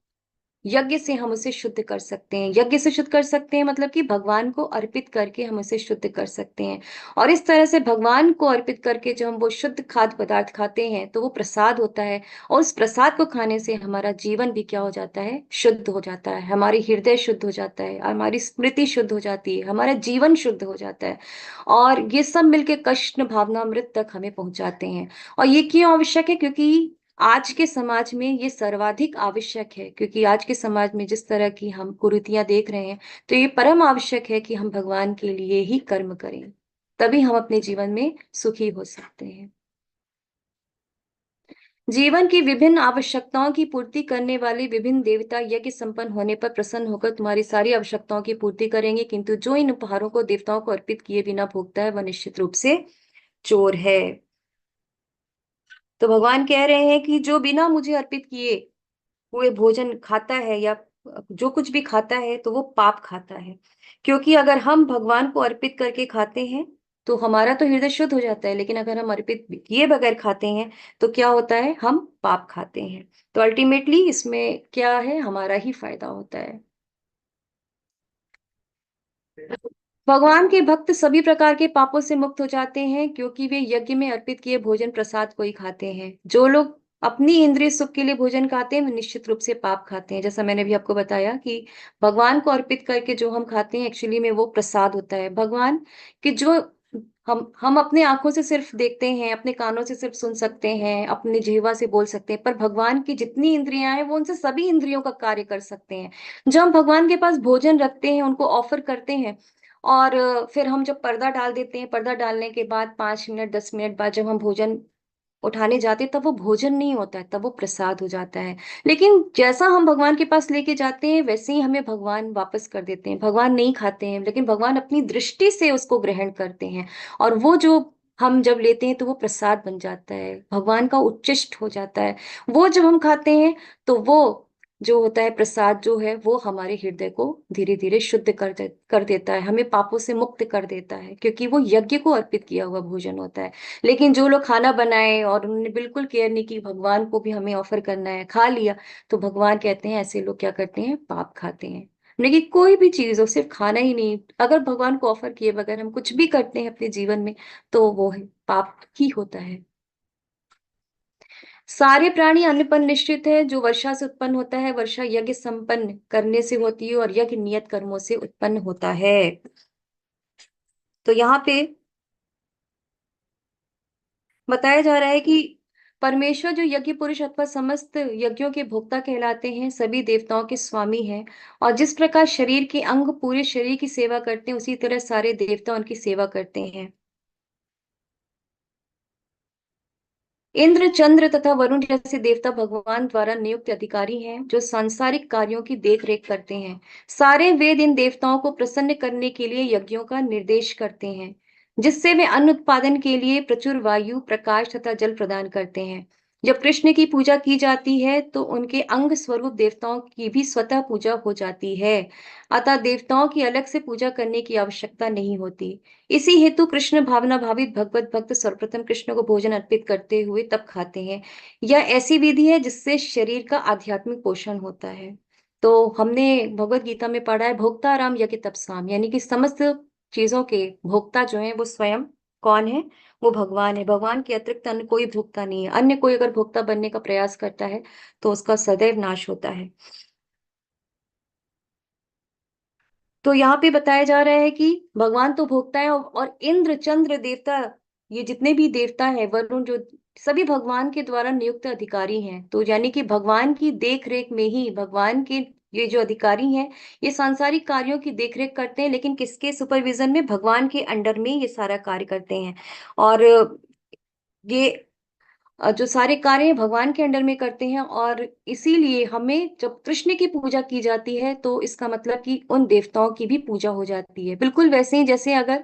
Speaker 1: यज्ञ से हम उसे शुद्ध कर सकते हैं। यज्ञ से शुद्ध कर सकते हैं मतलब कि भगवान को अर्पित करके हम उसे शुद्ध कर सकते हैं। और इस तरह से भगवान को अर्पित करके जब हम वो शुद्ध खाद्य पदार्थ खाते हैं तो वो प्रसाद होता है, और उस प्रसाद को खाने से हमारा जीवन भी क्या हो जाता है? शुद्ध हो जाता है। हमारी हृदय शुद्ध हो जाता है, हमारी स्मृति शुद्ध हो जाती है, हमारा जीवन शुद्ध हो जाता है, और ये सब मिलके कृष्ण भावनामृत तक हमें पहुंचाते हैं। और ये क्यों आवश्यक है? क्योंकि आज के समाज में ये सर्वाधिक आवश्यक है, क्योंकि आज के समाज में जिस तरह की हम कुरीतियां देख रहे हैं, तो ये परम आवश्यक है कि हम भगवान के लिए ही कर्म करें, तभी हम अपने जीवन में सुखी हो सकते हैं। जीवन की विभिन्न आवश्यकताओं की पूर्ति करने वाले विभिन्न देवता यज्ञ संपन्न होने पर प्रसन्न होकर तुम्हारी सारी आवश्यकताओं की पूर्ति करेंगे, किंतु जो इन उपहारों को देवताओं को अर्पित किए बिना भोगता है वह निश्चित रूप से चोर है। तो भगवान कह रहे हैं कि जो बिना मुझे अर्पित किए हुए भोजन खाता है या जो कुछ भी खाता है तो वो पाप खाता है। क्योंकि अगर हम भगवान को अर्पित करके खाते हैं तो हमारा तो हृदय शुद्ध हो जाता है, लेकिन अगर हम अर्पित किए बगैर खाते हैं तो क्या होता है? हम पाप खाते हैं। तो अल्टीमेटली इसमें क्या है? हमारा ही फायदा होता है। भगवान के भक्त सभी प्रकार के पापों से मुक्त हो जाते हैं, क्योंकि वे यज्ञ में अर्पित किए भोजन प्रसाद को ही खाते हैं। जो लोग अपनी इंद्रिय सुख के लिए भोजन खाते हैं वे निश्चित रूप से पाप खाते हैं। जैसा मैंने भी आपको बताया कि भगवान को अर्पित करके जो हम खाते हैं एक्चुअली में वो प्रसाद होता है। भगवान कि जो हम अपने आंखों से सिर्फ देखते हैं, अपने कानों से सिर्फ सुन सकते हैं, अपने जिह्वा से बोल सकते हैं, पर भगवान की जितनी इंद्रियां हैं वो उनसे सभी इंद्रियों का कार्य कर सकते हैं। जब हम भगवान के पास भोजन रखते हैं, उनको ऑफर करते हैं, और फिर हम जब पर्दा डाल देते हैं, पर्दा डालने के बाद 5 मिनट 10 मिनट बाद जब हम भोजन उठाने जाते हैं, तब वो भोजन नहीं होता है, तब वो प्रसाद हो जाता है। लेकिन जैसा हम भगवान के पास लेके जाते हैं, वैसे ही हमें भगवान वापस कर देते हैं। भगवान नहीं खाते हैं, लेकिन भगवान अपनी दृष्टि से उसको ग्रहण करते हैं, और वो जो हम जब लेते हैं तो वो प्रसाद बन जाता है, भगवान का उच्चिष्ट हो जाता है। वो जब हम खाते हैं तो वो जो होता है प्रसाद जो है, वो हमारे हृदय को धीरे धीरे शुद्ध कर देता है, हमें पापों से मुक्त कर देता है, क्योंकि वो यज्ञ को अर्पित किया हुआ भोजन होता है। लेकिन जो लोग खाना बनाए और उन्होंने बिल्कुल केयर नहीं की, भगवान को भी हमें ऑफर करना है, खा लिया, तो भगवान कहते हैं ऐसे लोग क्या करते हैं, पाप खाते हैं। लेकिन कोई भी चीज हो, सिर्फ खाना ही नहीं, अगर भगवान को ऑफर किए बगैर हम कुछ भी करते हैं अपने जीवन में, तो वो है पाप ही होता है। सारे प्राणी अन्न पर निश्चित है। जो वर्षा से उत्पन्न होता है, वर्षा यज्ञ संपन्न करने से होती है, और यज्ञ नियत कर्मों से उत्पन्न होता है। तो यहाँ पे बताया जा रहा है कि परमेश्वर जो यज्ञ पुरुष अथवा समस्त यज्ञों के भोक्ता कहलाते हैं, सभी देवताओं के स्वामी हैं। और जिस प्रकार शरीर के अंग पूरे शरीर की सेवा करते हैं, उसी तरह सारे देवता उनकी सेवा करते हैं। इंद्र, चंद्र तथा वरुण जैसे देवता भगवान द्वारा नियुक्त अधिकारी हैं, जो सांसारिक कार्यों की देख रेख करते हैं। सारे वेद इन देवताओं को प्रसन्न करने के लिए यज्ञों का निर्देश करते हैं, जिससे वे अन्न उत्पादन के लिए प्रचुर वायु, प्रकाश तथा जल प्रदान करते हैं। जब कृष्ण की पूजा की जाती है, तो उनके अंग स्वरूप देवताओं की भी स्वतः पूजा हो जाती है। अतः देवताओं की अलग से पूजा करने की आवश्यकता नहीं होती। इसी हेतु कृष्ण भावना भावित भगवत भक्त सर्वप्रथम कृष्ण को भोजन अर्पित करते हुए तब खाते हैं। यह ऐसी विधि है जिससे शरीर का आध्यात्मिक पोषण होता है। तो हमने भगवत गीता में पढ़ा है, भोक्ता राम यज्ञ तपसाम, यानी कि समस्त चीजों के भोक्ता जो है वो स्वयं कौन है, वो भगवान है। भगवान के अतिरिक्त अन्य कोई भोक्ता नहीं है। अन्य कोई अगर भोक्ता बनने का प्रयास करता है, तो उसका सदैव नाश होता है। तो यहाँ पे बताया जा रहा है कि भगवान तो भोगता है, और इंद्र, चंद्र देवता, ये जितने भी देवता है, वरुण, जो सभी भगवान के द्वारा नियुक्त अधिकारी हैं। तो यानी कि भगवान की देख रेख में ही भगवान के ये जो अधिकारी हैं, ये सांसारिक कार्यों की देखरेख करते हैं, लेकिन किसके सुपरविजन में, भगवान के अंडर में ये सारा कार्य करते हैं। और ये जो सारे कार्य हैं, भगवान के अंडर में करते हैं। और इसीलिए हमें जब कृष्ण की पूजा की जाती है, तो इसका मतलब कि उन देवताओं की भी पूजा हो जाती है। बिल्कुल वैसे ही जैसे अगर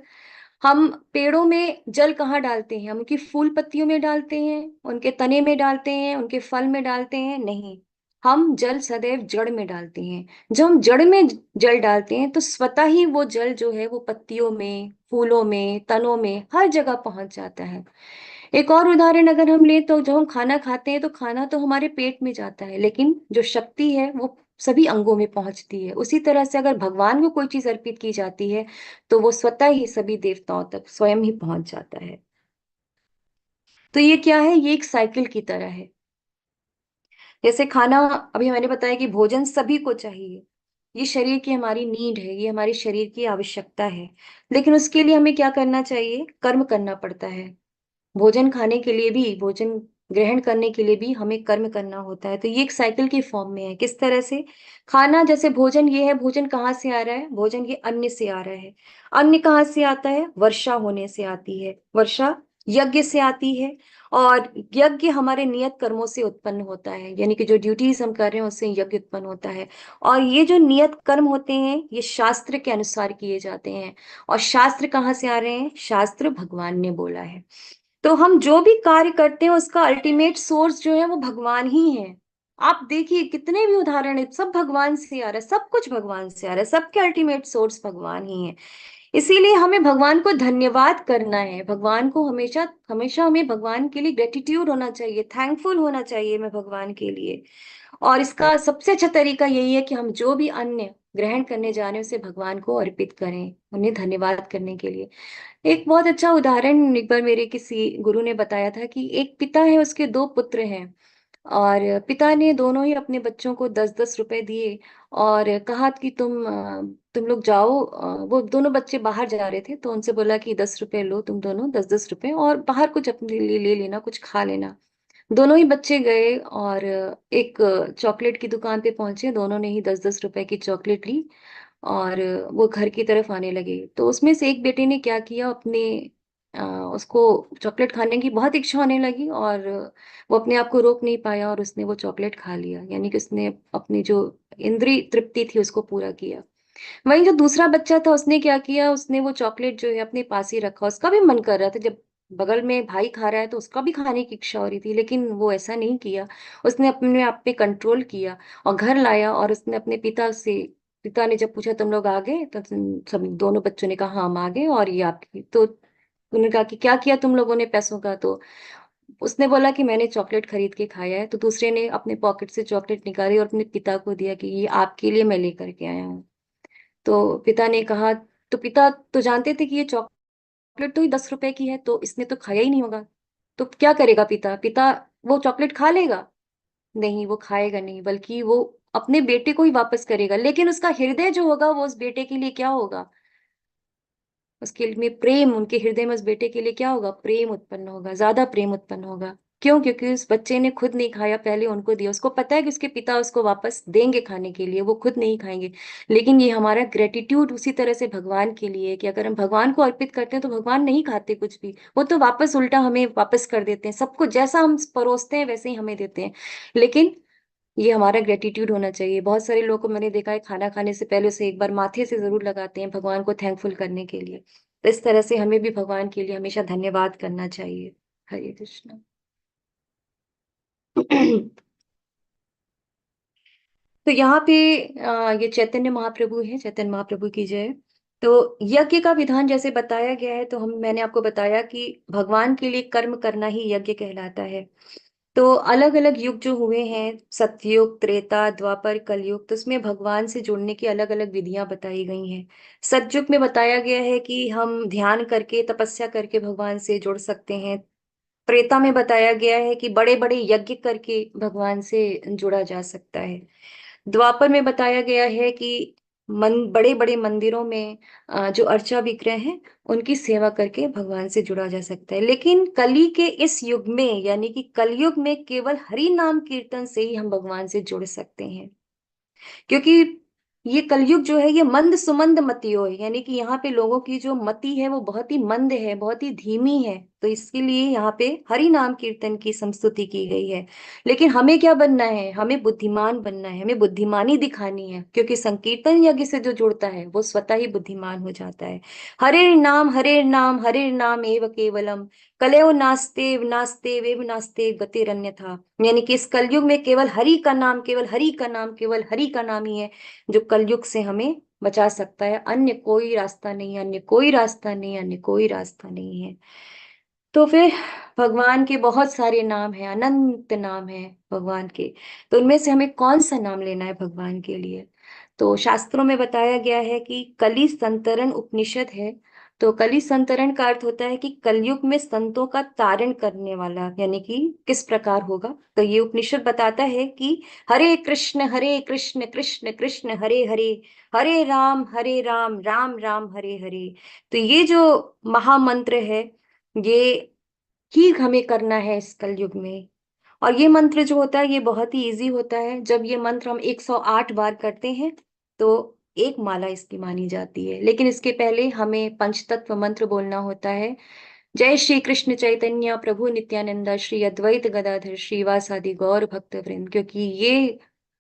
Speaker 1: हम पेड़ों में जल कहाँ डालते हैं, हम उनकी फूल पत्तियों में डालते हैं, उनके तने में डालते हैं, उनके फल में डालते हैं, नहीं, हम जल सदैव जड़ में डालते हैं। जब हम जड़ में जल डालते हैं, तो स्वतः ही वो जल जो है वो पत्तियों में, फूलों में, तनों में, हर जगह पहुंच जाता है। एक और उदाहरण अगर हम लें, तो जब हम खाना खाते हैं, तो खाना तो हमारे पेट में जाता है, लेकिन जो शक्ति है वो सभी अंगों में पहुंचती है। उसी तरह से अगर भगवान को कोई चीज अर्पित की जाती है, तो वो स्वतः ही सभी देवताओं तक स्वयं ही पहुंच जाता है। तो ये क्या है, ये एक साइकिल की तरह है। जैसे खाना, अभी मैंने बताया कि भोजन सभी को चाहिए, ये शरीर की हमारी नीड है, ये हमारी शरीर की आवश्यकता है। लेकिन उसके लिए हमें क्या करना चाहिए, कर्म करना पड़ता है। भोजन खाने के लिए भी, भोजन ग्रहण करने के लिए भी हमें कर्म करना होता है। तो ये एक साइकिल की फॉर्म में है। किस तरह से, खाना जैसे भोजन ये है, भोजन कहाँ से आ रहा है, भोजन ये अन्न से आ रहा है। अन्न कहाँ से आता है, वर्षा होने से आती है, वर्षा यज्ञ से आती है। और यज्ञ हमारे नियत कर्मों से उत्पन्न होता है, यानी कि जो ड्यूटीज हम कर रहे हैं उससे यज्ञ उत्पन्न होता है। और ये जो नियत कर्म होते हैं, ये शास्त्र के अनुसार किए जाते हैं। और शास्त्र कहाँ से आ रहे हैं, शास्त्र भगवान ने बोला है। तो हम जो भी कार्य करते हैं, उसका अल्टीमेट सोर्स जो है वो भगवान ही है। आप देखिए कितने भी उदाहरण है, सब भगवान से आ रहा है, सब कुछ भगवान से आ रहा है, सबके अल्टीमेट सोर्स भगवान ही है। इसीलिए हमें भगवान को धन्यवाद करना है। भगवान को हमेशा हमेशा हमें भगवान के लिए ग्रेटिट्यूड होना चाहिए, थैंकफुल होना चाहिए मैं भगवान के लिए। और इसका सबसे अच्छा तरीका यही है कि हम जो भी अन्न ग्रहण करने जा रहे हैं, उसे भगवान को अर्पित करें, उन्हें धन्यवाद करने के लिए। एक बहुत अच्छा उदाहरण एक बार मेरे किसी गुरु ने बताया था कि एक पिता है, उसके 2 पुत्र हैं। और पिता ने दोनों ही अपने बच्चों को 10-10 रुपए दिए और कहा कि तुम लोग जाओ। वो दोनों बच्चे बाहर जा रहे थे तो उनसे बोला कि 10 रुपए लो, तुम दोनों 10-10 रुपए, और बाहर कुछ अपने लिए ले लेना, कुछ खा लेना। दोनों ही बच्चे गए और एक चॉकलेट की दुकान पे पहुंचे। दोनों ने ही 10-10 रुपए की चॉकलेट ली और वो घर की तरफ आने लगे। तो उसमें से एक बेटे ने क्या किया, अपने उसको चॉकलेट खाने की बहुत इच्छा होने लगी और वो अपने आप को रोक नहीं पाया और उसने वो चॉकलेट खा लिया। यानी कि उसने अपनी जो इंद्रिय तृप्ति थी उसको पूरा किया। वहीं जो दूसरा बच्चा था उसने क्या किया, उसने वो चॉकलेट जो है अपने पास ही रखा। उसका भी मन कर रहा था, जब बगल में भाई खा रहा है तो उसका भी खाने की इच्छा हो रही थी, लेकिन वो ऐसा नहीं किया। उसने अपने आप पे कंट्रोल किया और घर लाया और उसने अपने पिता ने जब पूछा तुम लोग आ गए, तो सब दोनों बच्चों ने कहा हाँ, हम आ गए और ये आपकी। तो उन्होंने कहा कि क्या किया तुम लोगों ने पैसों का? तो उसने बोला कि मैंने चॉकलेट खरीद के खाया है। तो दूसरे ने अपने पॉकेट से चॉकलेट निकाली और अपने पिता को दिया कि ये आपके लिए मैं लेकर के आया हूँ। तो पिता ने कहा, तो पिता तो जानते थे कि ये चॉकलेट तो ही 10 रुपए की है, तो इसने तो खाया ही नहीं होगा। तो क्या करेगा पिता? पिता वो चॉकलेट खा लेगा? नहीं, वो खाएगा नहीं, बल्कि वो अपने बेटे को ही वापस करेगा। लेकिन उसका हृदय जो होगा वो उस बेटे के लिए क्या होगा? उसके में प्रेम, उनके हृदय में उस बेटे के लिए क्या होगा? प्रेम उत्पन्न होगा, ज्यादा प्रेम उत्पन्न होगा। क्यों? क्योंकि उस बच्चे ने खुद नहीं खाया, पहले उनको दिया। उसको पता है कि उसके पिता उसको वापस देंगे खाने के लिए, वो खुद नहीं खाएंगे। लेकिन ये हमारा ग्रेटिट्यूड उसी तरह से भगवान के लिए है कि अगर हम भगवान को अर्पित करते हैं तो भगवान नहीं खाते कुछ भी, वो तो वापस उल्टा हमें वापस कर देते हैं। सबको जैसा हम परोसते हैं वैसे ही हमें देते हैं। लेकिन ये हमारा ग्रेटिट्यूड होना चाहिए। बहुत सारे लोगों को मैंने देखा है, खाना खाने से पहले उसे एक बार माथे से जरूर लगाते हैं भगवान को थैंकफुल करने के लिए। तो इस तरह से हमें भी भगवान के लिए हमेशा धन्यवाद करना चाहिए। हरे कृष्णा। तो यहाँ पे ये चैतन्य महाप्रभु है, चैतन्य महाप्रभु की जय। तो यज्ञ का विधान जैसे बताया गया है, तो हम मैंने आपको बताया कि भगवान के लिए कर्म करना ही यज्ञ कहलाता है। तो अलग अलग युग जो हुए हैं, सतयुग, त्रेता, द्वापर, कलयुग, तो उसमें भगवान से जुड़ने की अलग अलग विधियां बताई गई हैं। सतयुग में बताया गया है कि हम ध्यान करके, तपस्या करके भगवान से जुड़ सकते हैं। त्रेता में बताया गया है कि बड़े बड़े यज्ञ करके भगवान से जुड़ा जा सकता है। द्वापर में बताया गया है कि बड़े बड़े मंदिरों में जो अर्चा विग्रह हैं उनकी सेवा करके भगवान से जुड़ा जा सकता है। लेकिन कली के इस युग में, यानी कि कलयुग में, केवल हरि नाम कीर्तन से ही हम भगवान से जुड़ सकते हैं। क्योंकि ये कलयुग जो है ये मंद सुमंद मतियो है, यानी कि यहाँ पे लोगों की जो मति है वो बहुत ही मंद है, बहुत ही धीमी है। तो इसके लिए यहाँ पे हरि नाम कीर्तन की संस्तुति की गई है। लेकिन हमें क्या बनना है? हमें बुद्धिमान बनना है, हमें बुद्धिमानी दिखानी है। क्योंकि संकीर्तन यज्ञ से जो जुड़ता है वो स्वतः ही बुद्धिमान हो जाता है। हरे नाम हरे नाम एव केवलम, कलयो नास्ते नास्ते वेव नास्ते गतिरन्यथा। यानी कि इस कलयुग में केवल हरि का नाम, केवल हरि का नाम, केवल हरि का नाम ही है जो कलयुग से हमें बचा सकता है। अन्य कोई रास्ता नहीं है, अन्य कोई रास्ता नहीं है, अन्य कोई रास्ता नहीं है। तो फिर भगवान के बहुत सारे नाम हैं, अनंत नाम है भगवान के। तो उनमें से हमें कौन सा नाम लेना है भगवान के लिए? तो शास्त्रों में बताया गया है कि कली संतरण उपनिषद है। तो कली संतरण का अर्थ होता है कि कलयुग में संतों का तारण करने वाला, यानी कि किस प्रकार होगा। तो ये उपनिषद बताता है कि हरे कृष्ण कृष्ण कृष्ण हरे हरे, हरे राम राम राम हरे हरे। तो ये जो महामंत्र है, ये ही हमें करना है इस कलयुग में। और ये मंत्र जो होता है ये बहुत ही इजी होता है। जब ये मंत्र हम 108 बार करते हैं तो एक माला इसकी मानी जाती है। लेकिन इसके पहले हमें पंचतत्व मंत्र बोलना होता है। जय श्री कृष्ण चैतन्य प्रभु नित्यानंदा श्री अद्वैत गदाधर श्रीवासादि गौर भक्त वृंद। क्योंकि ये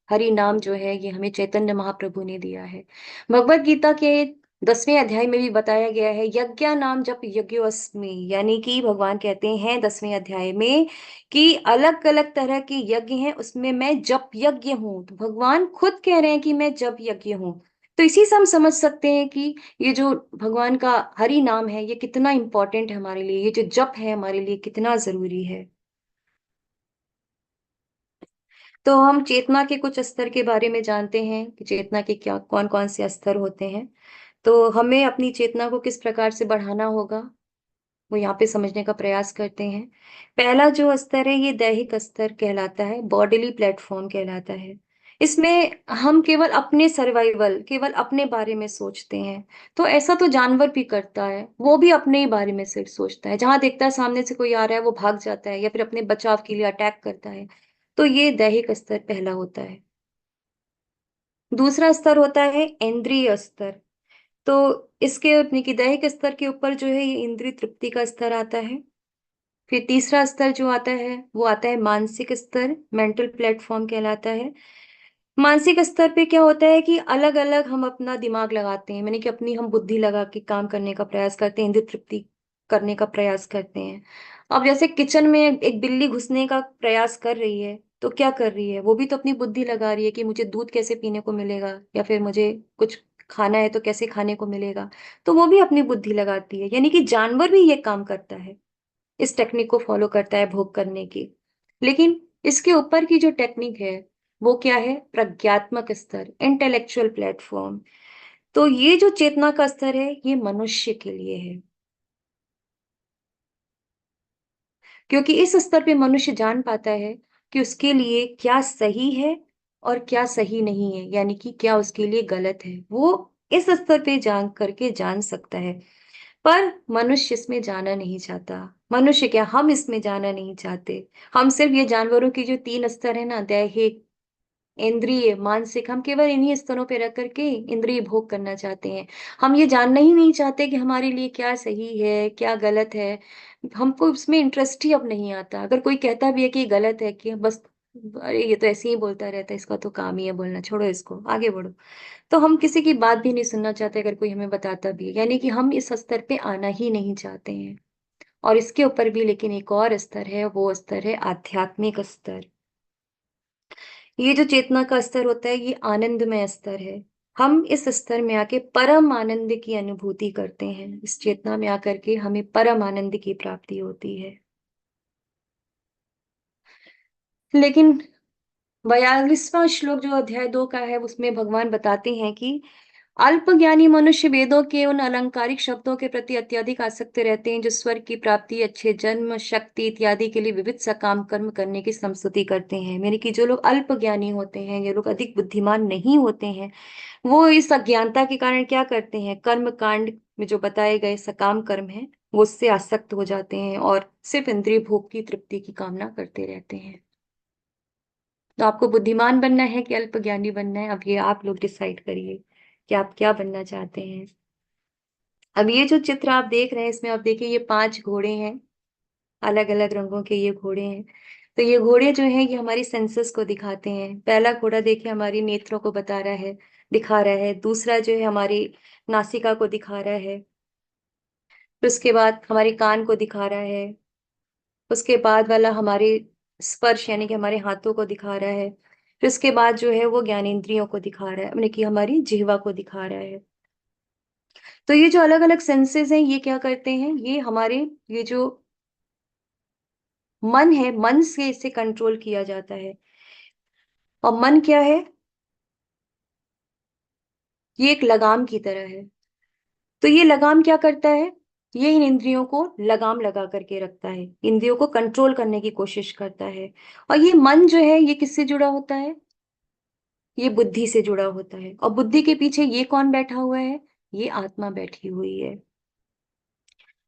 Speaker 1: हरि नाम जो है ये हमें चैतन्य महाप्रभु ने दिया है। भगवत गीता के 10वें अध्याय में भी बताया गया है, यज्ञा नाम जप यज्ञोस्मि। यानी कि भगवान कहते हैं 10वें अध्याय में कि अलग अलग तरह के यज्ञ हैं, उसमें मैं जप यज्ञ हूँ। तो भगवान खुद कह रहे हैं कि मैं जप यज्ञ हूँ। तो इसी से हम समझ सकते हैं कि ये जो भगवान का हरि नाम है ये कितना इंपॉर्टेंट है हमारे लिए, ये जो जप है हमारे लिए कितना जरूरी है। तो हम चेतना के कुछ स्तर के बारे में जानते हैं कि चेतना के क्या कौन कौन से स्तर होते हैं। तो हमें अपनी चेतना को किस प्रकार से बढ़ाना होगा? वो यहाँ पे समझने का प्रयास करते हैं। पहला जो स्तर है ये दैहिक स्तर कहलाता है, बॉडीली प्लेटफॉर्म कहलाता है। इसमें हम केवल अपने सर्वाइवल, केवल अपने बारे में सोचते हैं। तो ऐसा तो जानवर भी करता है, वो भी अपने ही बारे में सिर्फ सोचता है। जहां देखता है सामने से कोई आ रहा है वो भाग जाता है या फिर अपने बचाव के लिए अटैक करता है। तो ये दैहिक स्तर पहला होता है। दूसरा स्तर होता है इंद्रिय स्तर। तो इसके अपने की दैहिक स्तर के ऊपर जो है ये इंद्रिय तृप्ति का स्तर आता है। फिर तीसरा स्तर जो आता है वो आता है मानसिक स्तर, मेंटल प्लेटफॉर्म कहलाता है। मानसिक स्तर पे क्या होता है कि अलग अलग हम अपना दिमाग लगाते हैं, मैंने कि अपनी हम बुद्धि लगा के काम करने का प्रयास करते हैं, इंद्रिय तृप्ति करने का प्रयास करते हैं। अब जैसे किचन में एक बिल्ली घुसने का प्रयास कर रही है, तो क्या कर रही है, वो भी तो अपनी बुद्धि लगा रही है कि मुझे दूध कैसे पीने को मिलेगा या फिर मुझे कुछ खाना है तो कैसे खाने को मिलेगा। तो वो भी अपनी बुद्धि लगाती है, यानी कि जानवर भी ये काम करता है, इस टेक्निक को फॉलो करता है भोग करने की। लेकिन इसके ऊपर की जो टेक्निक है वो क्या है, प्रज्ञात्मक स्तर, इंटेलेक्चुअल प्लेटफॉर्म। तो ये जो चेतना का स्तर है ये मनुष्य के लिए है, क्योंकि इस स्तर पे मनुष्य जान पाता है कि उसके लिए क्या सही है और क्या सही नहीं है, यानी कि क्या उसके लिए गलत है, वो इस स्तर पे जान करके जान सकता है। पर मनुष्य इसमें जाना नहीं चाहता। मनुष्य क्या, हम इसमें जाना नहीं चाहते। हम सिर्फ ये जानवरों की जो तीन स्तर है ना, दैहिक, इंद्रिय, मानसिक, हम केवल इन्हीं स्तरों पे रख करके इंद्रिय भोग करना चाहते हैं। हम ये जानना ही नहीं चाहते कि हमारे लिए क्या सही है क्या गलत है। हमको उसमें इंटरेस्ट ही अब नहीं आता। अगर कोई कहता भी है कि ये गलत है, कि बस अरे ये तो ऐसे ही बोलता रहता है, इसका तो काम ही है बोलना, छोड़ो इसको, आगे बढ़ो। तो हम किसी की बात भी नहीं सुनना चाहते अगर कोई हमें बताता भी है, यानी कि हम इस स्तर पे आना ही नहीं चाहते हैं। और इसके ऊपर भी लेकिन एक और स्तर है, वो स्तर है आध्यात्मिक स्तर। ये जो चेतना का स्तर होता है ये आनंदमय स्तर है। हम इस स्तर में आके परम आनंद की अनुभूति करते हैं। इस चेतना में आकर के हमें परम आनंद की प्राप्ति होती है। लेकिन 42वां श्लोक जो अध्याय 2 का है उसमें भगवान बताते हैं कि अल्पज्ञानी मनुष्य वेदों के उन अलंकारिक शब्दों के प्रति अत्यधिक आसक्त रहते हैं जो स्वर्ग की प्राप्ति, अच्छे जन्म, शक्ति इत्यादि के लिए विविध सकाम कर्म करने की संस्तुति करते हैं। यानी कि जो लोग अल्पज्ञानी होते हैं, ये लोग अधिक बुद्धिमान नहीं होते हैं, वो इस अज्ञानता के कारण क्या करते हैं, कर्म कांड में जो बताए गए सकाम कर्म है वो उससे आसक्त हो जाते हैं और सिर्फ इंद्रिय भोग की तृप्ति की कामना करते रहते हैं। तो आपको बुद्धिमान बनना है कि अल्पज्ञानी बनना है, अब ये आप लोग डिसाइड करिए कि आप क्या बनना चाहते हैं। अब ये जो चित्र आप देख रहे हैं इसमें आप देखिए ये 5 घोड़े हैं, अलग अलग रंगों के ये घोड़े हैं। तो ये घोड़े जो हैं ये हमारी सेंसेस को दिखाते हैं। पहला घोड़ा देखिए हमारी नेत्रों को बता रहा है, दिखा रहा है। दूसरा जो है हमारी नासिका को दिखा रहा है। फिर उसके बाद हमारे कान को दिखा रहा है। उसके बाद वाला हमारे स्पर्श यानी कि हमारे हाथों को दिखा रहा है। फिर उसके बाद जो है वो ज्ञानेंद्रियों को दिखा रहा है, यानी कि हमारी जिह्वा को दिखा रहा है। तो ये जो अलग अलग सेंसेस हैं ये क्या करते हैं, ये हमारे ये जो मन है, मन से इसे कंट्रोल किया जाता है। और मन क्या है, ये एक लगाम की तरह है। तो ये लगाम क्या करता है, ये इन इंद्रियों को लगाम लगा करके रखता है, इंद्रियों को कंट्रोल करने की कोशिश करता है। और ये मन जो है ये किससे जुड़ा होता है, ये बुद्धि से जुड़ा होता है। और बुद्धि के पीछे ये कौन बैठा हुआ है, ये आत्मा बैठी हुई है।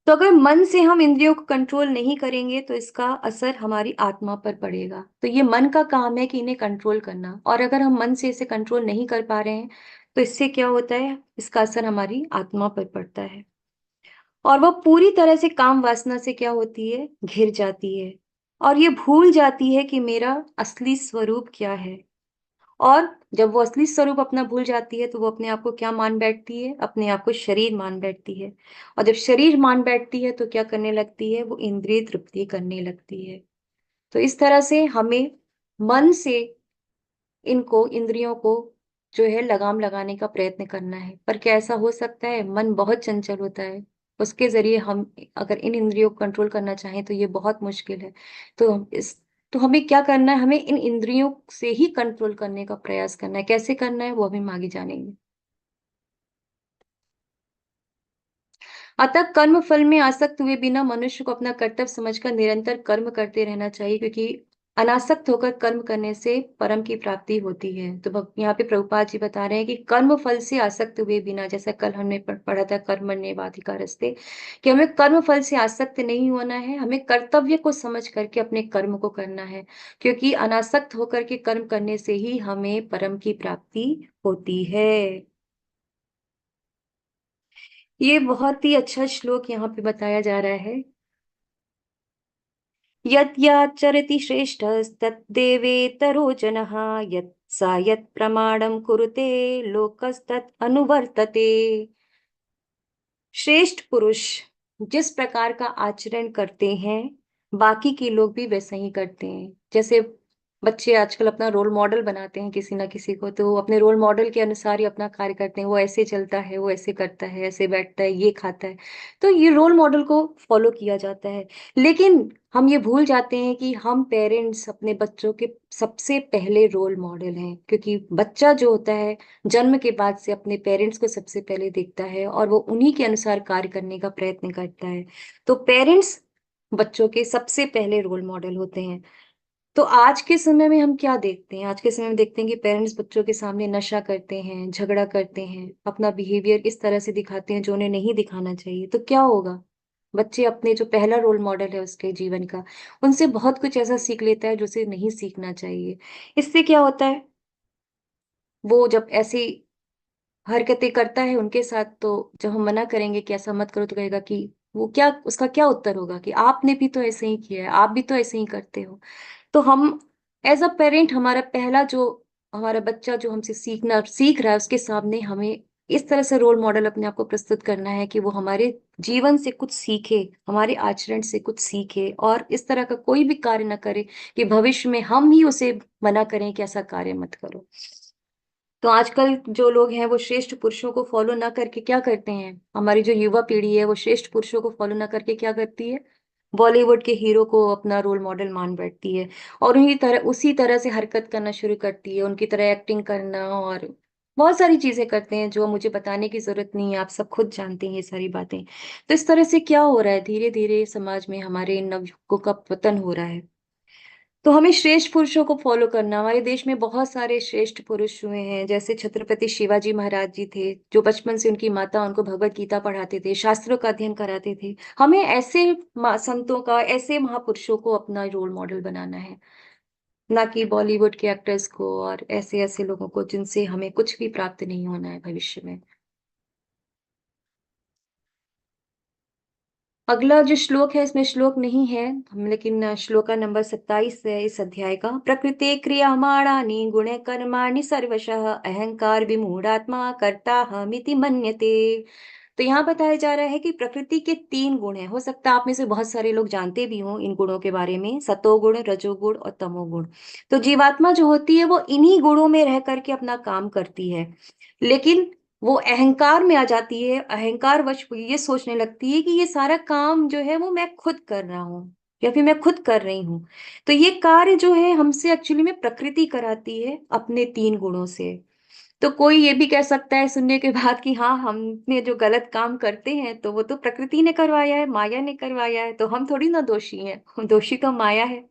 Speaker 1: तो अगर मन से हम इंद्रियों को कंट्रोल नहीं करेंगे तो इसका असर हमारी आत्मा पर पड़ेगा। तो ये मन का काम है कि इन्हें कंट्रोल करना, और अगर हम मन से इसे कंट्रोल नहीं कर पा रहे हैं तो इससे क्या होता है, इसका असर हमारी आत्मा पर पड़ता है। और वह पूरी तरह से काम वासना से क्या होती है, घिर जाती है। और ये भूल जाती है कि मेरा असली स्वरूप क्या है। और जब वो असली स्वरूप अपना भूल जाती है तो वो अपने आप को क्या मान बैठती है, अपने आप को शरीर मान बैठती है। और जब शरीर मान बैठती है तो क्या करने लगती है, वो इंद्रिय तृप्ति करने लगती है। तो इस तरह से हमें मन से इनको इंद्रियों को जो है लगाम लगाने का प्रयत्न करना है। पर क्या ऐसा हो सकता है, मन बहुत चंचल होता है, उसके जरिए हम अगर इन इंद्रियों को कंट्रोल करना चाहें तो ये बहुत मुश्किल है। तो इस तो हमें क्या करना है, हमें इन इंद्रियों से ही कंट्रोल करने का प्रयास करना है। कैसे करना है वो अभी हम आगे जानेंगे। अतः कर्म फल में आसक्त हुए बिना मनुष्य को अपना कर्तव्य समझकर निरंतर कर्म करते रहना चाहिए, क्योंकि अनासक्त होकर कर्म करने से परम की प्राप्ति होती है। तो यहाँ पे प्रभुपाद जी बता रहे हैं कि कर्म फल से आसक्त हुए बिना, जैसा कल हमने पढ़ा था कर्मण्येवाधिकारस्ते, कि हमें कर्म फल से आसक्त नहीं होना है, हमें कर्तव्य को समझ करके अपने कर्म को करना है, क्योंकि अनासक्त होकर के कर्म करने से ही हमें परम की प्राप्ति होती है। ये बहुत ही अच्छा श्लोक यहाँ पे बताया जा रहा है। यत् याचरति श्रेष्ठस्तद्देवेतरो जनः, यत् सा यत् प्रमाणं कुरुते लोकस्तत् अनुवर्तते। श्रेष्ठ पुरुष जिस प्रकार का आचरण करते हैं, बाकी के लोग भी वैसा ही करते हैं। जैसे बच्चे आजकल अपना रोल मॉडल बनाते हैं किसी ना किसी को, तो वो अपने रोल मॉडल के अनुसार ही अपना कार्य करते हैं। वो ऐसे चलता है, वो ऐसे करता है, ऐसे बैठता है, ये खाता है, तो ये रोल मॉडल को फॉलो किया जाता है। लेकिन हम ये भूल जाते हैं कि हम पेरेंट्स अपने बच्चों के सबसे पहले रोल मॉडल हैं, क्योंकि बच्चा जो होता है जन्म के बाद से अपने पेरेंट्स को सबसे पहले देखता है और वो उन्हीं के अनुसार कार्य करने का प्रयत्न करता है। तो पेरेंट्स बच्चों के सबसे पहले रोल मॉडल होते हैं। तो आज के समय में हम क्या देखते हैं? आज के समय में देखते हैं कि पेरेंट्स बच्चों के सामने नशा करते हैं, झगड़ा करते हैं, अपना बिहेवियर इस तरह से दिखाते हैं जो उन्हें नहीं दिखाना चाहिए। तो क्या होगा? बच्चे अपने जो पहला रोल मॉडल है उसके जीवन का, उनसे बहुत कुछ ऐसा सीख लेता है जो उसे नहीं सीखना चाहिए। इससे क्या होता है? वो जब ऐसी हरकतें करता है उनके साथ, तो जब हम मना करेंगे कि ऐसा मत करो, तो कहेगा कि वो क्या, उसका क्या उत्तर होगा कि आपने भी तो ऐसे ही किया है, आप भी तो ऐसे ही करते हो। तो हम एज अ पेरेंट, हमारा बच्चा जो हमसे सीख रहा है, उसके सामने हमें इस तरह से रोल मॉडल अपने आप को प्रस्तुत करना है कि वो हमारे जीवन से कुछ सीखे, हमारे आचरण से कुछ सीखे, और इस तरह का कोई भी कार्य ना करे कि भविष्य में हम ही उसे मना करें कि ऐसा कार्य मत करो। तो आजकल जो लोग हैं वो श्रेष्ठ पुरुषों को फॉलो ना करके क्या करते हैं? हमारी जो युवा पीढ़ी है वो श्रेष्ठ पुरुषों को फॉलो ना करके क्या करती है? बॉलीवुड के हीरो को अपना रोल मॉडल मान बैठती है, और उसी तरह से हरकत करना शुरू करती है, उनकी तरह एक्टिंग करना, और बहुत सारी चीजें करते हैं जो मुझे बताने की जरूरत नहीं है, आप सब खुद जानते हैं ये सारी बातें। तो इस तरह से क्या हो रहा है, धीरे धीरे समाज में हमारे नवयुवकों का पतन हो रहा है। तो हमें श्रेष्ठ पुरुषों को फॉलो करना, हमारे देश में बहुत सारे श्रेष्ठ पुरुष हुए हैं, जैसे छत्रपति शिवाजी महाराज जी थे, जो बचपन से उनकी माता उनको भगवत गीता पढ़ाते थे, शास्त्रों का अध्ययन कराते थे। हमें ऐसे संतों का, ऐसे महापुरुषों को अपना रोल मॉडल बनाना है, ना कि बॉलीवुड के एक्टर्स को और ऐसे ऐसे लोगों को जिनसे हमें कुछ भी प्राप्त नहीं होना है भविष्य में। अगला जो श्लोक है, इसमें श्लोक नहीं है हम, लेकिन श्लोका नंबर 27 है इस अध्याय का। प्रकृति क्रियमाणानि गुणे कर्माणि सर्वशः अहंकार विमूढ़ात्मा कर्ता हमिति मन्यते। तो यहाँ बताया जा रहा है कि प्रकृति के 3 गुण हैं। हो सकता है आप में से बहुत सारे लोग जानते भी हों इन गुणों के बारे में, सतोगुण, रजोगुण और तमोगुण। तो जीवात्मा जो होती है वो इन्हीं गुणों में रह करके अपना काम करती है, लेकिन वो अहंकार में आ जाती है, अहंकार वश वो ये सोचने लगती है कि ये सारा काम जो है वो मैं खुद कर रहा हूँ, या फिर मैं खुद कर रही हूँ। तो ये कार्य जो है हमसे एक्चुअली में प्रकृति कराती है अपने 3 गुणों से। तो कोई ये भी कह सकता है सुनने के बाद कि हाँ, हमने जो गलत काम करते हैं तो वो तो प्रकृति ने करवाया है, माया ने करवाया है, तो हम थोड़ी ना दोषी हैं, दोषी तो माया है।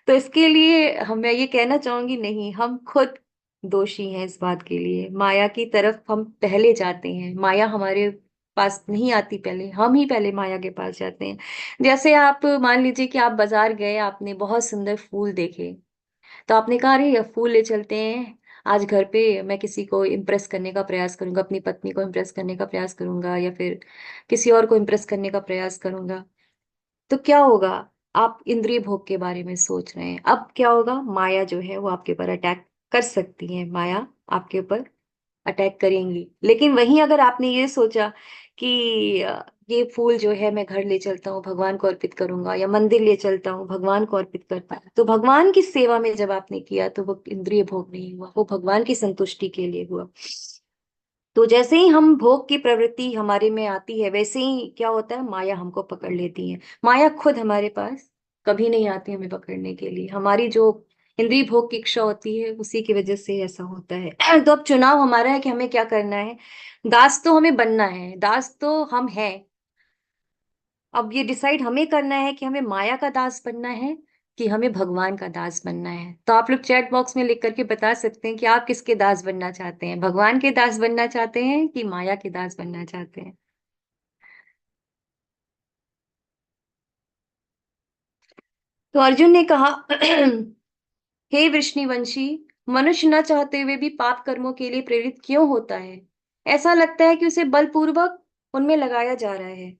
Speaker 1: तो इसके लिए मैं ये कहना चाहूंगी, नहीं, हम खुद दोषी हैं इस बात के लिए। माया की तरफ हम पहले जाते हैं, माया हमारे पास नहीं आती, पहले हम ही पहले माया के पास जाते हैं। जैसे आप मान लीजिए कि आप बाजार गए, आपने बहुत सुंदर फूल देखे, तो आपने कहा अरे ये फूल ले चलते हैं, आज घर पे मैं किसी को इम्प्रेस करने का प्रयास करूंगा, अपनी पत्नी को इम्प्रेस करने का प्रयास करूंगा, या फिर किसी और को इम्प्रेस करने का प्रयास करूंगा। तो क्या होगा? आप इंद्रिय भोग के बारे में सोच रहे हैं। अब क्या होगा? माया जो है वो आपके ऊपर अटैक कर सकती है, माया आपके ऊपर अटैक करेंगी। लेकिन वहीं अगर आपने ये सोचा कि ये फूल जो है मैं घर ले चलता हूँ, भगवान को अर्पित करूंगा, या मंदिर ले चलता हूँ, भगवान को अर्पित करता हूँ, तो भगवान की सेवा में जब आपने किया तो वो इंद्रिय भोग नहीं हुआ, वो भगवान की संतुष्टि के लिए हुआ। तो जैसे ही हम भोग की प्रवृत्ति हमारे में आती है, वैसे ही क्या होता है, माया हमको पकड़ लेती है। माया खुद हमारे पास कभी नहीं आती हमें पकड़ने के लिए, हमारी जो इंद्रिय भोग की इच्छा होती है उसी की वजह से ऐसा होता है। तो अब चुनाव हमारा है कि हमें क्या करना है। दास तो हमें बनना है, दास तो हम हैं, अब ये डिसाइड हमें करना है कि हमें माया का दास बनना है कि हमें भगवान का दास बनना है। तो आप लोग चैट बॉक्स में लिख करके बता सकते हैं कि आप किसके दास बनना चाहते हैं, भगवान के दास बनना चाहते हैं कि माया के दास बनना चाहते हैं। तो अर्जुन ने कहा हे वृष्णिवंशी, मनुष्य न चाहते हुए भी पाप कर्मों के लिए प्रेरित क्यों होता है? ऐसा लगता है कि उसे बलपूर्वक उनमें लगाया जा रहा है।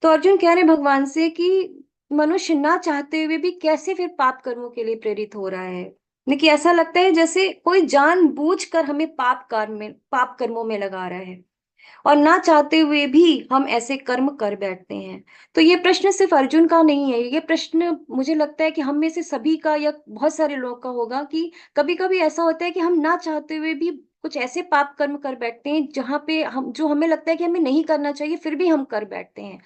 Speaker 1: तो अर्जुन कह रहे हैं भगवान से कि मनुष्य ना चाहते हुए भी कैसे फिर पाप कर्मों के लिए प्रेरित हो रहा है। देखिए ऐसा लगता है जैसे कोई जानबूझकर हमें पाप कर्मों में लगा रहा है, और ना चाहते हुए भी हम ऐसे कर्म कर बैठते हैं। तो ये प्रश्न सिर्फ अर्जुन का नहीं है, ये प्रश्न मुझे लगता है कि हम में से सभी का या बहुत सारे लोगों का होगा कि कभी कभी ऐसा होता है कि हम ना चाहते हुए भी कुछ ऐसे पाप कर्म कर बैठते हैं जहां पे हम, जो हमें लगता है कि हमें नहीं करना चाहिए, फिर भी हम कर बैठते हैं।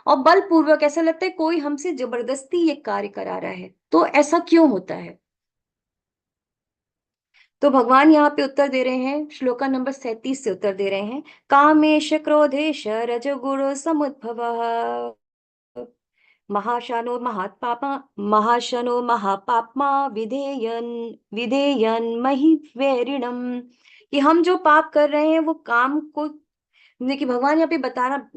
Speaker 1: और बलपूर्वक ऐसा लगता है कोई हमसे जबरदस्ती ये कार्य करा रहा है। तो ऐसा क्यों होता है? तो भगवान यहाँ पे उत्तर दे रहे हैं, श्लोका नंबर 37 से उत्तर दे रहे हैं। कामेश क्रोधेश रजोगुण समुद्भव महाशनो महात्पापा महाशनो महापाप्मा विधेयन विधेयन मही वैरिणम। कि हम जो पाप कर रहे हैं वो काम को, देखिए भगवान यहाँ पे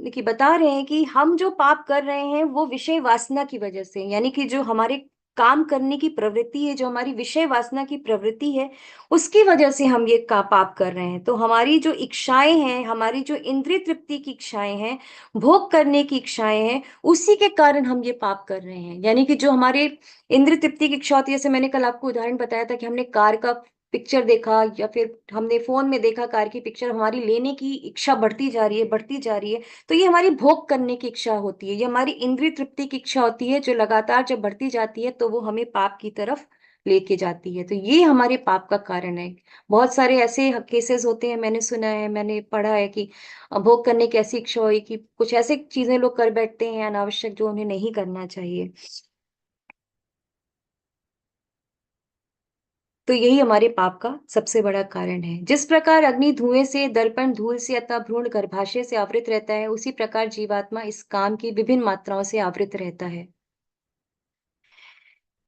Speaker 1: देखिए बता रहे हैं कि हम जो पाप कर रहे हैं वो विषय वासना की वजह से, यानी कि जो हमारे काम करने की प्रवृत्ति है, जो हमारी विषय वासना की प्रवृत्ति है, उसकी वजह से हम ये का पाप कर रहे हैं। तो हमारी जो इच्छाएं हैं, हमारी जो इंद्रिय तृप्ति की इच्छाएं हैं, भोग करने की इच्छाएं हैं, उसी के कारण हम ये पाप कर रहे हैं। यानी कि जो हमारे इंद्रिय तृप्ति की इच्छा होती है, जैसे मैंने कल आपको उदाहरण बताया था कि हमने कार का पिक्चर देखा या फिर हमने फोन में देखा कार की पिक्चर, हमारी लेने की इच्छा बढ़ती जा रही है, बढ़ती जा रही है। तो ये हमारी भोग करने की इच्छा होती है, ये हमारी इंद्रिय तृप्ति की इच्छा होती है, जो लगातार जब बढ़ती जाती है तो वो हमें पाप की तरफ लेके जाती है। तो ये हमारे पाप का कारण है। बहुत सारे ऐसे केसेस होते हैं, मैंने सुना है, मैंने पढ़ा है कि भोग करने की ऐसी इच्छा हुई कि कुछ ऐसे चीजें लोग कर बैठते हैं अनावश्यक, जो उन्हें नहीं करना चाहिए। तो यही हमारे पाप का सबसे बड़ा कारण है। जिस प्रकार अग्नि धुएं से, दर्पण धूल से अथवा भ्रूण गर्भाशय से आवृत रहता है, उसी प्रकार जीवात्मा इस काम की विभिन्न मात्राओं से आवृत रहता है।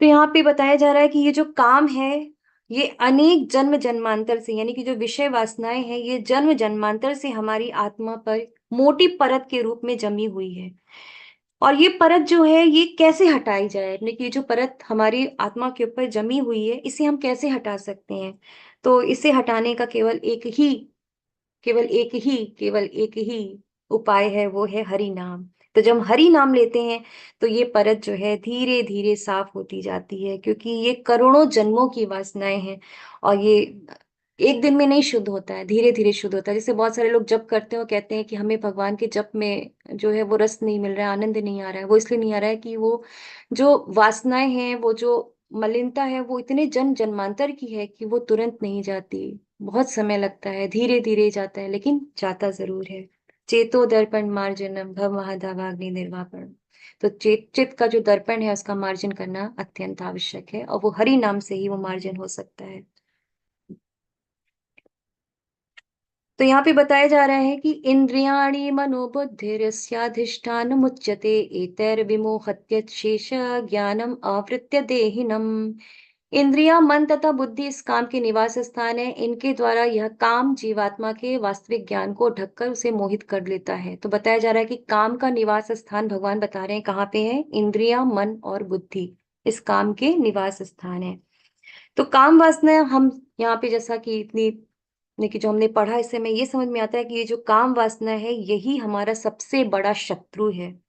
Speaker 1: तो यहाँ पे बताया जा रहा है कि ये जो काम है, ये अनेक जन्म जन्मांतर से, यानी कि जो विषय वासनाएं हैं, ये जन्म जन्मांतर से हमारी आत्मा पर मोटी परत के रूप में जमी हुई है। और ये परत जो है, ये कैसे हटाई जाए? यानी कि ये जो परत हमारी आत्मा के ऊपर जमी हुई है, इसे हम कैसे हटा सकते हैं? तो इसे हटाने का केवल एक ही उपाय है, वो है हरि नाम। तो जब हम हरि नाम लेते हैं तो ये परत जो है धीरे धीरे साफ होती जाती है, क्योंकि ये करोड़ों जन्मों की वासनाएं हैं। और ये एक दिन में नहीं शुद्ध होता है, धीरे धीरे शुद्ध होता है। जैसे बहुत सारे लोग जप करते हैं, वो कहते हैं कि हमें भगवान के जप में जो है वो रस नहीं मिल रहा है, आनंद नहीं आ रहा है। वो इसलिए नहीं आ रहा है कि वो जो वासनाएं हैं, वो जो मलिनता है, वो इतने जन्म जन्मांतर की है कि वो तुरंत नहीं जाती। बहुत समय लगता है, धीरे धीरे जाता है, लेकिन जाता जरूर है। चेतो दर्पण मार्जनम भव महादावाग्नि निर्वापण। तो चित्त का जो दर्पण है, उसका मार्जन करना अत्यंत आवश्यक है, और वो हरि नाम से ही वो मार्जन हो सकता है। तो यहाँ पे बताया जा रहा है कि इंद्रियाणि मनोबुद्धिरस्याधिष्ठान मुच्यते एतैर्विमोहत्य शेष ज्ञानम आवृत्य देहिनम। इंद्रिया, मन तथा बुद्धि इस काम के निवास स्थान है। इनके द्वारा यह काम जीवात्मा के वास्तविक ज्ञान को ढककर उसे मोहित कर लेता है। तो बताया जा रहा है कि काम का निवास स्थान भगवान बता रहे हैं कहाँ पे है। इंद्रिया, मन और बुद्धि इस काम के निवास स्थान है। तो काम वासना हम यहाँ पे, जैसा कि इतनी देखिए जो हमने पढ़ा, इससे हमें ये समझ में आता है कि ये जो काम वासना है, यही हमारा सबसे बड़ा शत्रु है।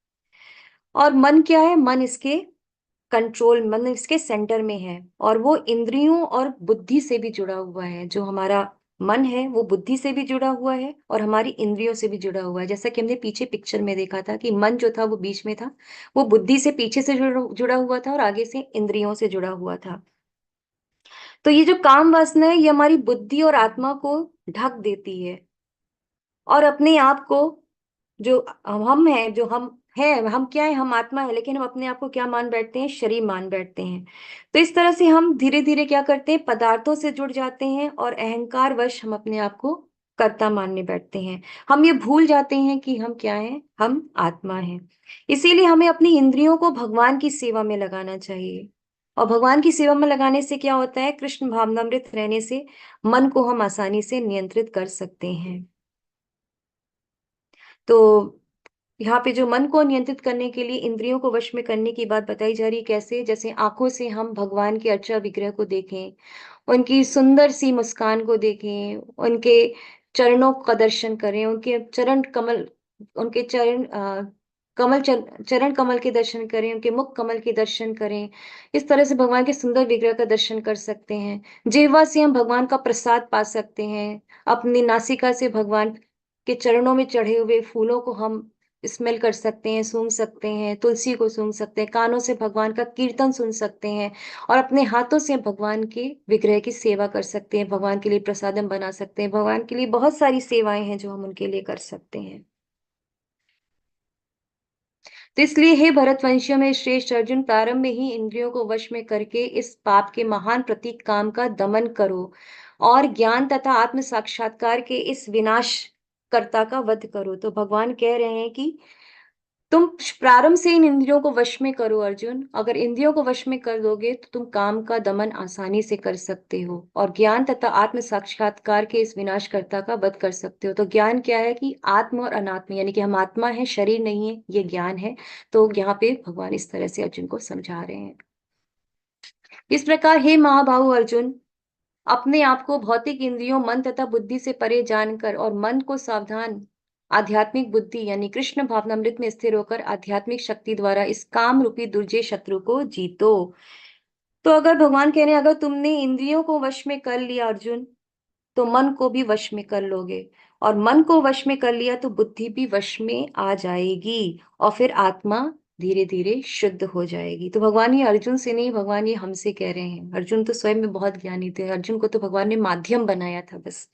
Speaker 1: और मन क्या है? मन इसके कंट्रोल, मन इसके सेंटर में है, और वो इंद्रियों और बुद्धि से भी जुड़ा हुआ है। जो हमारा मन है वो बुद्धि से भी जुड़ा हुआ है और हमारी इंद्रियों से भी जुड़ा हुआ है। जैसा कि हमने पीछे पिक्चर में देखा था कि मन जो था वो बीच में था, वो बुद्धि से पीछे से जुड़ा हुआ था और आगे से इंद्रियों से जुड़ा हुआ था। तो ये जो काम वासना है, ये हमारी बुद्धि और आत्मा को ढक देती है, और अपने आप को, जो हम हैं, जो हम हैं, हम क्या है? हम आत्मा है, लेकिन हम अपने आप को क्या मान बैठते हैं? शरीर मान बैठते हैं। तो इस तरह से हम धीरे धीरे क्या करते हैं? पदार्थों से जुड़ जाते हैं, और अहंकार वश हम अपने आप को कर्ता मानने बैठते हैं। हम ये भूल जाते हैं कि हम क्या हैं, हम आत्मा हैं। इसीलिए हमें अपनी इंद्रियों को भगवान की सेवा में लगाना चाहिए। और भगवान की सेवा में लगाने से क्या होता है, कृष्ण भावनामृत रहने से मन को हम आसानी से नियंत्रित कर सकते हैं। तो यहाँ पे जो मन को नियंत्रित करने के लिए इंद्रियों को वश में करने की बात बताई जा रही है, कैसे, जैसे आंखों से हम भगवान के अर्चा विग्रह को देखें, उनकी सुंदर सी मुस्कान को देखें, उनके चरणों का दर्शन करें, उनके चरण कमल, उनके चरण कमल के दर्शन करें, उनके मुख कमल के दर्शन करें। इस तरह से भगवान के सुंदर विग्रह का दर्शन कर सकते हैं। जिह्वा से हम भगवान का प्रसाद पा सकते हैं। अपनी नासिका से भगवान के चरणों में चढ़े हुए फूलों को हम स्मेल कर सकते हैं, सूंघ सकते हैं, तुलसी को सूंघ सकते हैं, कानों से भगवान का कीर्तन सुन सकते हैं, और अपने हाथों से भगवान के विग्रह की सेवा कर सकते हैं, भगवान के लिए प्रसादम बना सकते हैं। भगवान के लिए बहुत सारी सेवाएं हैं जो हम उनके लिए कर सकते हैं। तो इसलिए हे भरतवंशियों में श्रेष्ठ अर्जुन, प्रारंभ में ही इंद्रियों को वश में करके इस पाप के महान प्रतीक काम का दमन करो और ज्ञान तथा आत्म साक्षात्कार के इस विनाश कर्ता का वध करो। तो भगवान कह रहे हैं कि तुम प्रारंभ से इन इंद्रियों को वश में करो अर्जुन। अगर इंद्रियों को वश में कर दोगे तो तुम काम का दमन आसानी से कर सकते हो और ज्ञान तथा आत्म साक्षात्कार के इस विनाशकर्ता का वध कर सकते हो। तो ज्ञान क्या है कि आत्म और अनात्म, यानी कि हम आत्मा है, शरीर नहीं है, ये ज्ञान है। तो यहाँ पे भगवान इस तरह से अर्जुन को समझा रहे हैं। इस प्रकार हे महाबाहु अर्जुन, अपने आप को भौतिक इंद्रियों, मन तथा बुद्धि से परे जानकर और मन को सावधान आध्यात्मिक बुद्धि यानी कृष्ण भावनामृत में स्थिर होकर आध्यात्मिक शक्ति द्वारा इस काम रूपी दुर्जय शत्रु को जीतो। तो अगर भगवान कह रहे हैं, अगर तुमने इंद्रियों को वश में कर लिया अर्जुन, तो मन को भी वश में कर लोगे, और मन को वश में कर लिया तो बुद्धि भी वश में आ जाएगी, और फिर आत्मा धीरे धीरे शुद्ध हो जाएगी। तो भगवान ये अर्जुन से नहीं, भगवान ये हमसे कह रहे हैं। अर्जुन तो स्वयं में बहुत ज्ञानी थे, अर्जुन को तो भगवान ने माध्यम बनाया था बस।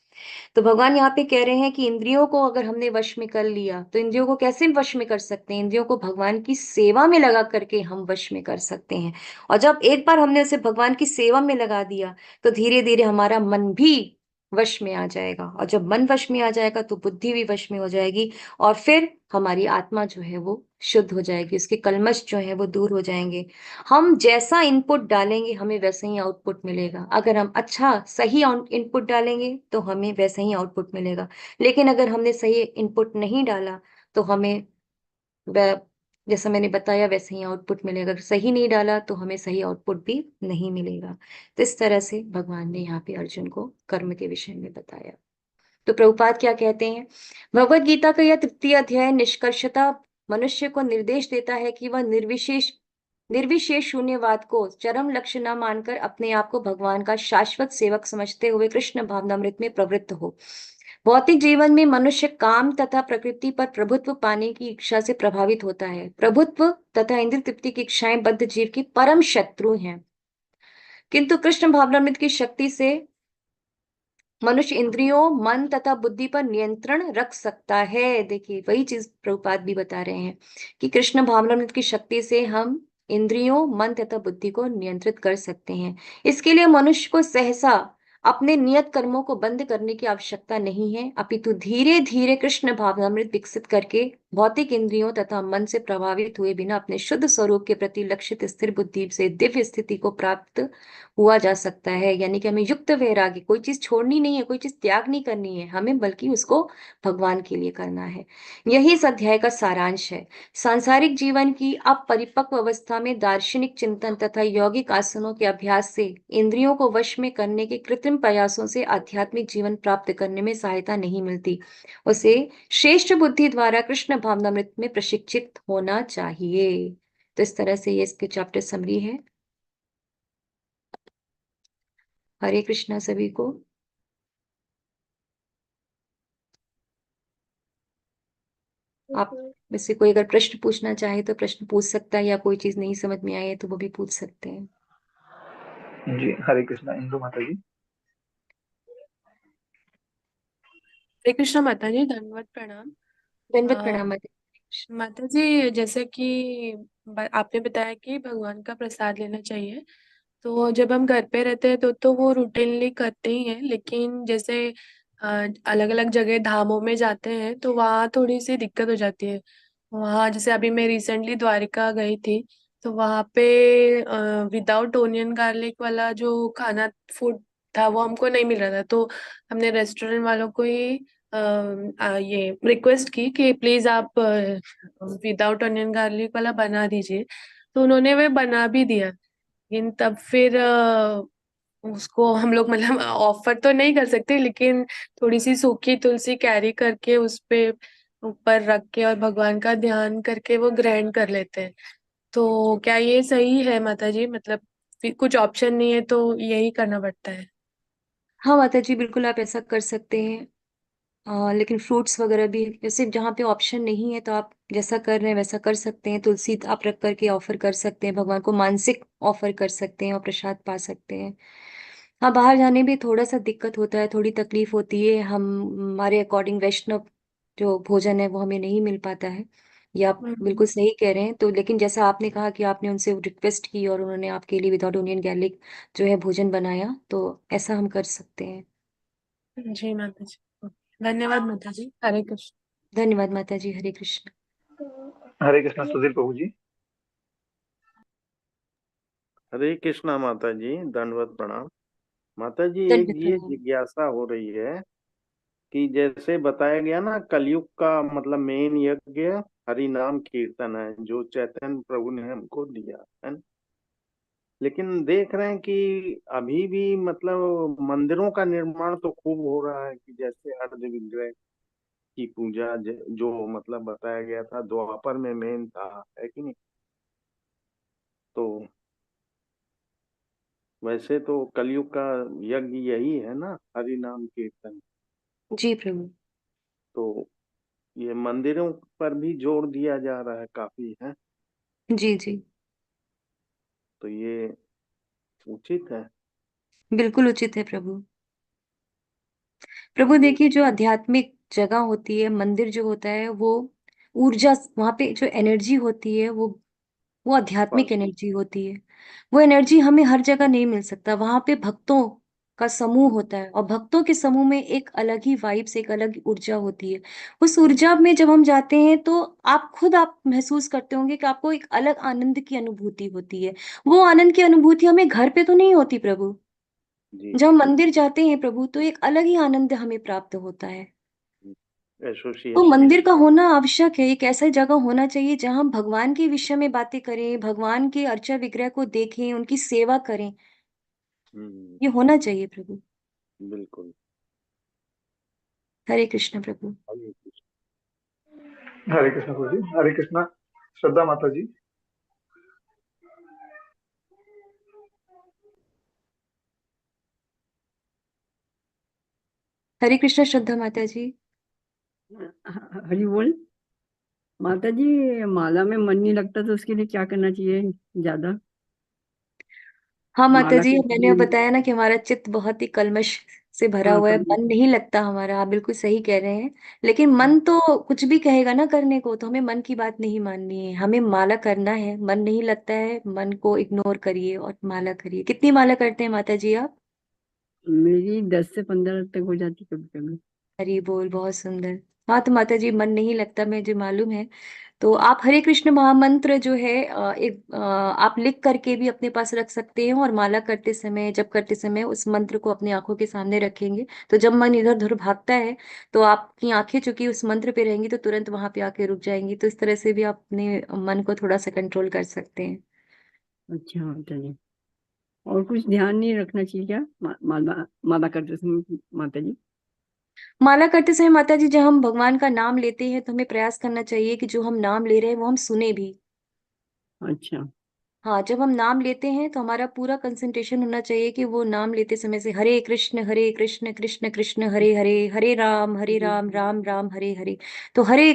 Speaker 1: तो भगवान यहाँ पे कह रहे हैं कि इंद्रियों को अगर हमने वश में कर लिया, तो इंद्रियों को कैसे वश में कर सकते हैं, इंद्रियों को भगवान की सेवा में लगा करके हम वश में कर सकते हैं। और जब एक बार हमने उसे भगवान की सेवा में लगा दिया, तो धीरे धीरे हमारा मन भी वश में आ जाएगा, और जब मन वश में आ जाएगा तो बुद्धि भी वश में हो जाएगी, और फिर हमारी आत्मा जो है वो शुद्ध हो जाएगी, उसके कल्मश जो है वो दूर हो जाएंगे। हम जैसा इनपुट डालेंगे हमें वैसे ही आउटपुट मिलेगा। अगर हम अच्छा सही इनपुट डालेंगे तो हमें वैसे ही आउटपुट मिलेगा, लेकिन अगर हमने सही इनपुट नहीं डाला तो हमें वै- जैसा मैंने बताया वैसे ही आउटपुट मिलेगा। अगर सही नहीं डाला तो हमें सही आउटपुट भी नहीं मिलेगा। तो इस तरह से भगवान ने यहाँ पे अर्जुन को कर्म के विषय में बताया। तो प्रभुपाद क्या कहते हैं, भगवत गीता का यह तृतीय अध्याय निष्कर्षता मनुष्य को निर्देश देता है कि वह निर्विशेष शून्यवाद को चरम लक्ष्य न मानकर अपने आप को भगवान का शाश्वत सेवक समझते हुए कृष्ण भावनामृत में प्रवृत्त हो। भौतिक जीवन में मनुष्य काम तथा प्रकृति पर प्रभुत्व पाने की इच्छा से प्रभावित होता है। प्रभुत्व तथा इंद्रिय तृप्ति की इच्छाएं बद्ध जीव की परम शत्रु हैं, किंतु कृष्ण भावनामृत की शक्ति से मनुष्य इंद्रियों, मन तथा बुद्धि पर नियंत्रण रख सकता है। देखिए वही चीज प्रभुपाद भी बता रहे हैं कि कृष्ण भावनामृत की शक्ति से हम इंद्रियों, मन तथा बुद्धि को नियंत्रित कर सकते हैं। इसके लिए मनुष्य को सहसा अपने नियत कर्मों को बंद करने की आवश्यकता नहीं है, अपितु धीरे धीरे कृष्ण भावनामृत विकसित करके भौतिक इंद्रियों तथा मन से प्रभावित हुए बिना अपने शुद्ध स्वरूप के प्रति लक्षित स्थिर बुद्धि से दिव्य स्थिति को प्राप्त हुआ जा सकता है। यानी कि हमें युक्त वैराग्य, कोई चीज छोड़नी नहीं है, कोई चीज त्याग नहीं करनी है हमें, बल्कि उसको भगवान के लिए करना है। यही इस अध्याय का सारांश है। सांसारिक जीवन की अपरिपक्व अवस्था में दार्शनिक चिंतन तथा यौगिक आसनों के अभ्यास से इंद्रियों को वश में करने के कृत्रिम प्रयासों से आध्यात्मिक जीवन प्राप्त करने में सहायता नहीं मिलती। उसे श्रेष्ठ बुद्धि द्वारा कृष्ण भावनामृत में प्रशिक्षित होना चाहिए। तो इस तरह से ये इसके चैप्टर समरी है। हरे कृष्णा सभी को। आप में से कोई अगर प्रश्न पूछना चाहे तो प्रश्न पूछ सकता है, या कोई चीज नहीं समझ में आई है तो वो भी पूछ सकते हैं।
Speaker 2: जी हरे कृष्णा इंदु माता जी।
Speaker 4: हरे कृष्णा माता जी, धन्यवाद, प्रणाम।
Speaker 1: दंडवत
Speaker 4: अ,
Speaker 1: प्रणाम माता।
Speaker 4: माता जी, जैसे कि आपने बताया कि भगवान का प्रसाद लेना चाहिए, तो जब हम घर पे रहते हैं तो वो रूटीनली करते ही हैं, लेकिन जैसे अलग अलग जगह धामों में जाते हैं तो वहाँ थोड़ी सी दिक्कत हो जाती है। वहाँ जैसे अभी मैं रिसेंटली द्वारिका गई थी, तो वहाँ पे विदाउट ओनियन गार्लिक वाला जो खाना फूड था वो हमको नहीं मिल रहा था। तो हमने रेस्टोरेंट वालों को ही ये रिक्वेस्ट की कि प्लीज आप विदाउट ओनियन गार्लिक वाला बना दीजिए। तो उन्होंने वे बना भी दिया, लेकिन तब फिर उसको हम लोग मतलब ऑफर तो नहीं कर सकते, लेकिन थोड़ी सी सूखी तुलसी कैरी करके उस पे ऊपर रख के और भगवान का ध्यान करके वो ग्रहण कर लेते हैं। तो क्या ये सही है माता जी? मतलब फिर कुछ ऑप्शन नहीं है तो यही करना पड़ता है?
Speaker 1: हाँ माता जी, बिल्कुल आप ऐसा कर सकते हैं। लेकिन फ्रूट्स वगैरह भी, जैसे जहाँ पे ऑप्शन नहीं है तो आप जैसा कर रहे हैं वैसा कर सकते हैं। तुलसी आप रख करके ऑफर कर सकते हैं, भगवान को मानसिक ऑफर कर सकते हैं और प्रसाद पा सकते हैं। हाँ, बाहर जाने में थोड़ा सा दिक्कत होता है, थोड़ी तकलीफ होती है। हम हमारे अकॉर्डिंग वैष्णव जो भोजन है वो हमें नहीं मिल पाता है। ये आप
Speaker 4: हम्म।
Speaker 1: बिल्कुल सही कह रहे हैं। तो लेकिन जैसा आपने कहा कि आपने उनसे रिक्वेस्ट की और उन्होंने आपके लिए विदाउट ओनियन गार्लिक जो है भोजन बनाया, तो ऐसा हम कर सकते हैं।
Speaker 4: जी माता जी, धन्यवाद माता जी। हरे कृष्ण।
Speaker 1: धन्यवाद माता जी। हरे कृष्ण।
Speaker 2: हरे कृष्णा सुधीर प्रभु जी।
Speaker 3: हरे कृष्णा माता जी, दंडवत प्रणाम। माता जी, एक
Speaker 1: दंड
Speaker 3: ये
Speaker 1: प्रणाम।
Speaker 3: जिज्ञासा हो रही है कि जैसे बताया गया ना, कलयुग का मतलब मेन यज्ञ हरि नाम कीर्तन है, जो चैतन्य प्रभु ने हमको दिया है ना। लेकिन देख रहे हैं कि अभी भी मतलब मंदिरों का निर्माण तो खूब हो रहा है, कि जैसे अर्ध विग्रह की पूजा जो मतलब बताया गया था द्वापर में मेन था, है कि नहीं? तो वैसे तो कलयुग का यज्ञ यही है ना, हरि नाम कीर्तन।
Speaker 1: जी प्रभु।
Speaker 3: तो ये मंदिरों पर भी जोर दिया जा रहा है काफी, है।
Speaker 1: जी जी।
Speaker 3: तो ये उचित है।
Speaker 1: बिल्कुल उचित है प्रभु। प्रभु
Speaker 3: ये
Speaker 1: देखिए, जो आध्यात्मिक जगह होती है, मंदिर जो होता है, वो ऊर्जा, वहां पे जो एनर्जी होती है वो आध्यात्मिक
Speaker 3: पॉजिटिव।
Speaker 1: एनर्जी होती है। वो एनर्जी हमें हर जगह नहीं मिल सकता। वहां पे भक्तों का समूह होता है और भक्तों के समूह में एक अलग ही वाइब्स, एक अलग ऊर्जा होती है। उस ऊर्जा में जब हम जाते हैं तो आप महसूस करते होंगे कि आपको एक अलग आनंद की अनुभूति होती है। वो आनंद की अनुभूति हमें घर पे तो नहीं होती प्रभु।
Speaker 3: जी।
Speaker 1: जब हम मंदिर जाते हैं प्रभु, तो एक अलग ही आनंद हमें प्राप्त होता है। तो
Speaker 3: एसोसिएशन
Speaker 1: मंदिर
Speaker 3: में।
Speaker 1: का होना आवश्यक है। एक ऐसा जगह होना चाहिए जहां हम भगवान के विषय में बातें करें, भगवान के अर्चा विग्रह को देखें, उनकी सेवा करें।
Speaker 3: हम्म।
Speaker 1: ये होना चाहिए प्रभु।
Speaker 3: बिल्कुल।
Speaker 1: हरे कृष्ण प्रभु।
Speaker 3: हरे कृष्ण।
Speaker 2: हरे कृष्णा प्रभु जी। हरे कृष्णा श्रद्धा माता जी।
Speaker 1: हरे कृष्ण श्रद्धा माता जी।
Speaker 5: हरि बोल। माता जी, माला में मन नहीं लगता तो उसके लिए क्या करना चाहिए ज्यादा?
Speaker 1: हाँ माता
Speaker 5: माला
Speaker 1: जी,
Speaker 5: करते
Speaker 1: मैंने
Speaker 5: समय।
Speaker 1: बताया ना कि हमारा चित्त बहुत ही कल्मश से भरा
Speaker 5: हाँ,
Speaker 1: हुआ है,
Speaker 5: कल।
Speaker 1: मन नहीं लगता हमारा। आप बिल्कुल सही कह रहे हैं। लेकिन मन तो कुछ भी कहेगा ना करने को, तो हमें मन की बात नहीं माननी है। हमें माला करना है। मन नहीं लगता है, मन को इग्नोर करिए और माला करिए। कितनी माला करते हैं माता जी आप?
Speaker 5: मेरी 10 से 15 तक हो जाती कभी कभी।
Speaker 1: हरी बोल, बहुत सुंदर। हाँ तो माता जी, मन नहीं लगता मुझे मालूम है। तो आप हरे कृष्ण महामंत्र जो है आप लिख करके भी अपने पास रख सकते हैं, और माला करते समय, जब करते समय उस मंत्र को अपनी आंखों के सामने रखेंगे, तो जब मन इधर उधर भागता है तो आपकी आंखें चूंकि उस मंत्र पे रहेंगी तो तुरंत वहां पे आके रुक जाएंगी। तो इस तरह से भी आप अपने मन को थोड़ा सा कंट्रोल कर सकते हैं।
Speaker 5: अच्छा माता जी, और कुछ ध्यान नहीं रखना चाहिए क्या माला माला करते समय माता जी?
Speaker 1: माला करते समय माता जी, जब हम भगवान का नाम लेते हैं तो हमें प्रयास करना चाहिए कि जो हम नाम ले रहे हैं वो हम सुने भी।
Speaker 5: अच्छा।
Speaker 1: हाँ, जब हम नाम लेते हैं तो हमारा पूरा कंसंट्रेशन होना चाहिए कि वो नाम लेते समय से हरे कृष्ण कृष्ण कृष्ण हरे हरे, हरे राम राम राम हरे हरे। तो हरे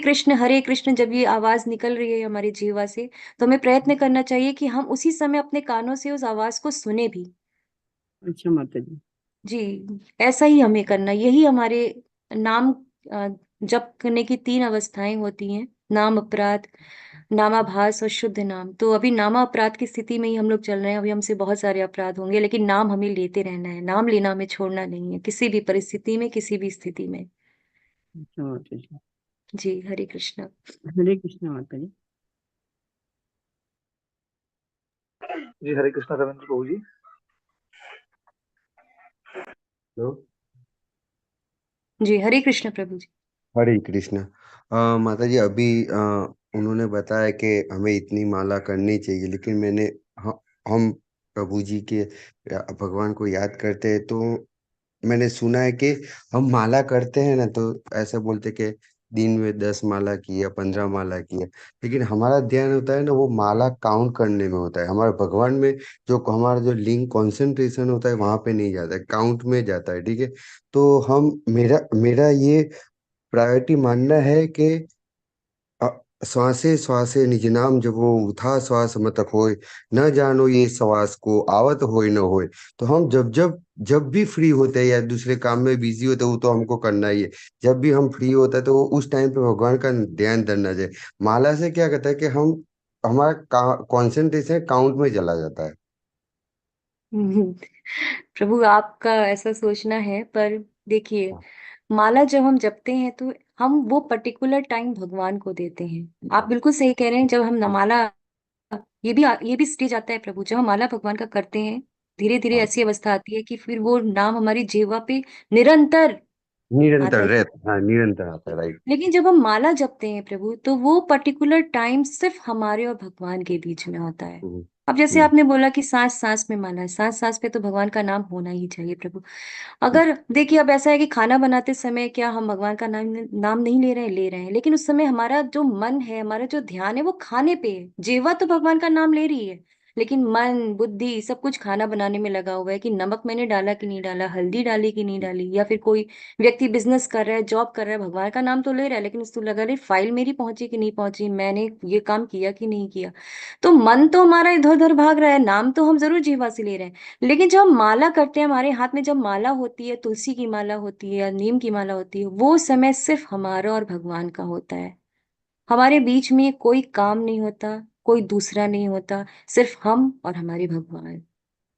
Speaker 1: कृष्ण जब ये आवाज निकल रही है हमारी जीवा से, तो हमें प्रयत्न करना चाहिए कि हम उसी समय अपने कानों से उस आवाज को सुने भी।
Speaker 5: अच्छा माता जी।
Speaker 1: जी, ऐसा ही हमें करना। यही हमारे नाम अ, जप करने की तीन अवस्थाएं होती हैं: नाम अपराध, नामाभास और शुद्ध नाम। तो अभी नामा अपराध की स्थिति में ही हम लोग चल रहे हैं। अभी हमसे बहुत सारे अपराध होंगे, लेकिन नाम हमें लेते रहना है। नाम लेना हमें छोड़ना नहीं है, किसी भी परिस्थिति में, किसी भी स्थिति में।
Speaker 5: अच्छा माता जी।
Speaker 1: जी, हरे कृष्णा।
Speaker 5: हरे कृष्ण माता जी।
Speaker 2: जी हरे कृष्णा रविंद्र प्रभु जी।
Speaker 6: हेलो।
Speaker 1: जी, हरे कृष्ण प्रभु जी।
Speaker 6: हरे कृष्णा। माता जी अभी उन्होंने बताया कि हमें इतनी माला करनी चाहिए, लेकिन हम प्रभु जी के भगवान को याद करते हैं तो मैंने सुना है कि हम माला करते हैं ना तो ऐसा बोलते कि दिन में 10 माला की या 15 माला की है, लेकिन हमारा ध्यान होता है ना वो माला काउंट करने में होता है। हमारे भगवान में जो हमारा जो लिंग कंसंट्रेशन होता है वहां पे नहीं जाता है, काउंट में जाता है। ठीक है। तो हम मेरा मेरा ये प्रायोरिटी मानना है कि अ, श्वासे श्वासे निज नाम जब वो उठा श्वास मत होय, न जानो ये श्वास को आवत होय न होय। तो हम जब भी फ्री होते हैं या दूसरे काम में बिजी होते हैं वो तो हमको करना ही है। जब भी हम फ्री होता है तो वो उस टाइम पे भगवान का ध्यान धरना चाहिए। माला से क्या कहता है कि हम हमारा कॉन्सेंट्रेशन काउंट में चला जाता है।
Speaker 1: हम्म, प्रभु आपका ऐसा सोचना है, पर देखिए, माला जब हम जपते हैं तो हम वो पर्टिकुलर टाइम भगवान को देते हैं। आप बिल्कुल सही कह रहे हैं। जब हम माला, ये भी स्टेज आता है प्रभु, जब हम माला भगवान का करते हैं, धीरे धीरे
Speaker 6: हाँ,
Speaker 1: ऐसी अवस्था आती है कि फिर वो नाम हमारी जीवा पे निरंतर आता
Speaker 6: निरंतर
Speaker 1: है।
Speaker 6: रहता, हाँ निरंतर आता है, राइट।
Speaker 1: लेकिन जब हम माला जपते हैं प्रभु, तो वो पर्टिकुलर टाइम सिर्फ हमारे और भगवान के बीच में होता है।
Speaker 6: हम्म,
Speaker 1: अब जैसे
Speaker 6: हम्म,
Speaker 1: आपने बोला कि सांस सांस में माला है, सांस सांस पे तो भगवान का नाम होना ही चाहिए प्रभु। अगर देखिए, अब ऐसा है कि खाना बनाते समय क्या हम भगवान का नाम नहीं ले रहे हैं? ले रहे हैं, लेकिन उस समय हमारा जो मन है, हमारा जो ध्यान है, वो खाने पे है। जीवा तो भगवान का नाम ले रही है, लेकिन मन बुद्धि सब कुछ खाना बनाने में लगा हुआ है कि नमक मैंने डाला कि नहीं डाला, हल्दी डाली कि नहीं डाली। या फिर कोई व्यक्ति बिजनेस कर रहा है, जॉब कर रहा है, भगवान का नाम तो ले रहा है, लेकिन उसको लगा रही फाइल मेरी पहुंची कि नहीं पहुंची, मैंने ये काम किया कि नहीं किया। तो मन तो हमारा इधर उधर भाग रहा है, नाम तो हम जरूर जीवा से ले रहे हैं। लेकिन जब हम माला करते हैं, हमारे हाथ में जब माला होती है, तुलसी की माला होती है या नीम की माला होती है, वो समय सिर्फ हमारा और भगवान का होता है। हमारे बीच में कोई काम नहीं होता, कोई दूसरा नहीं होता, सिर्फ हम और हमारे भगवान।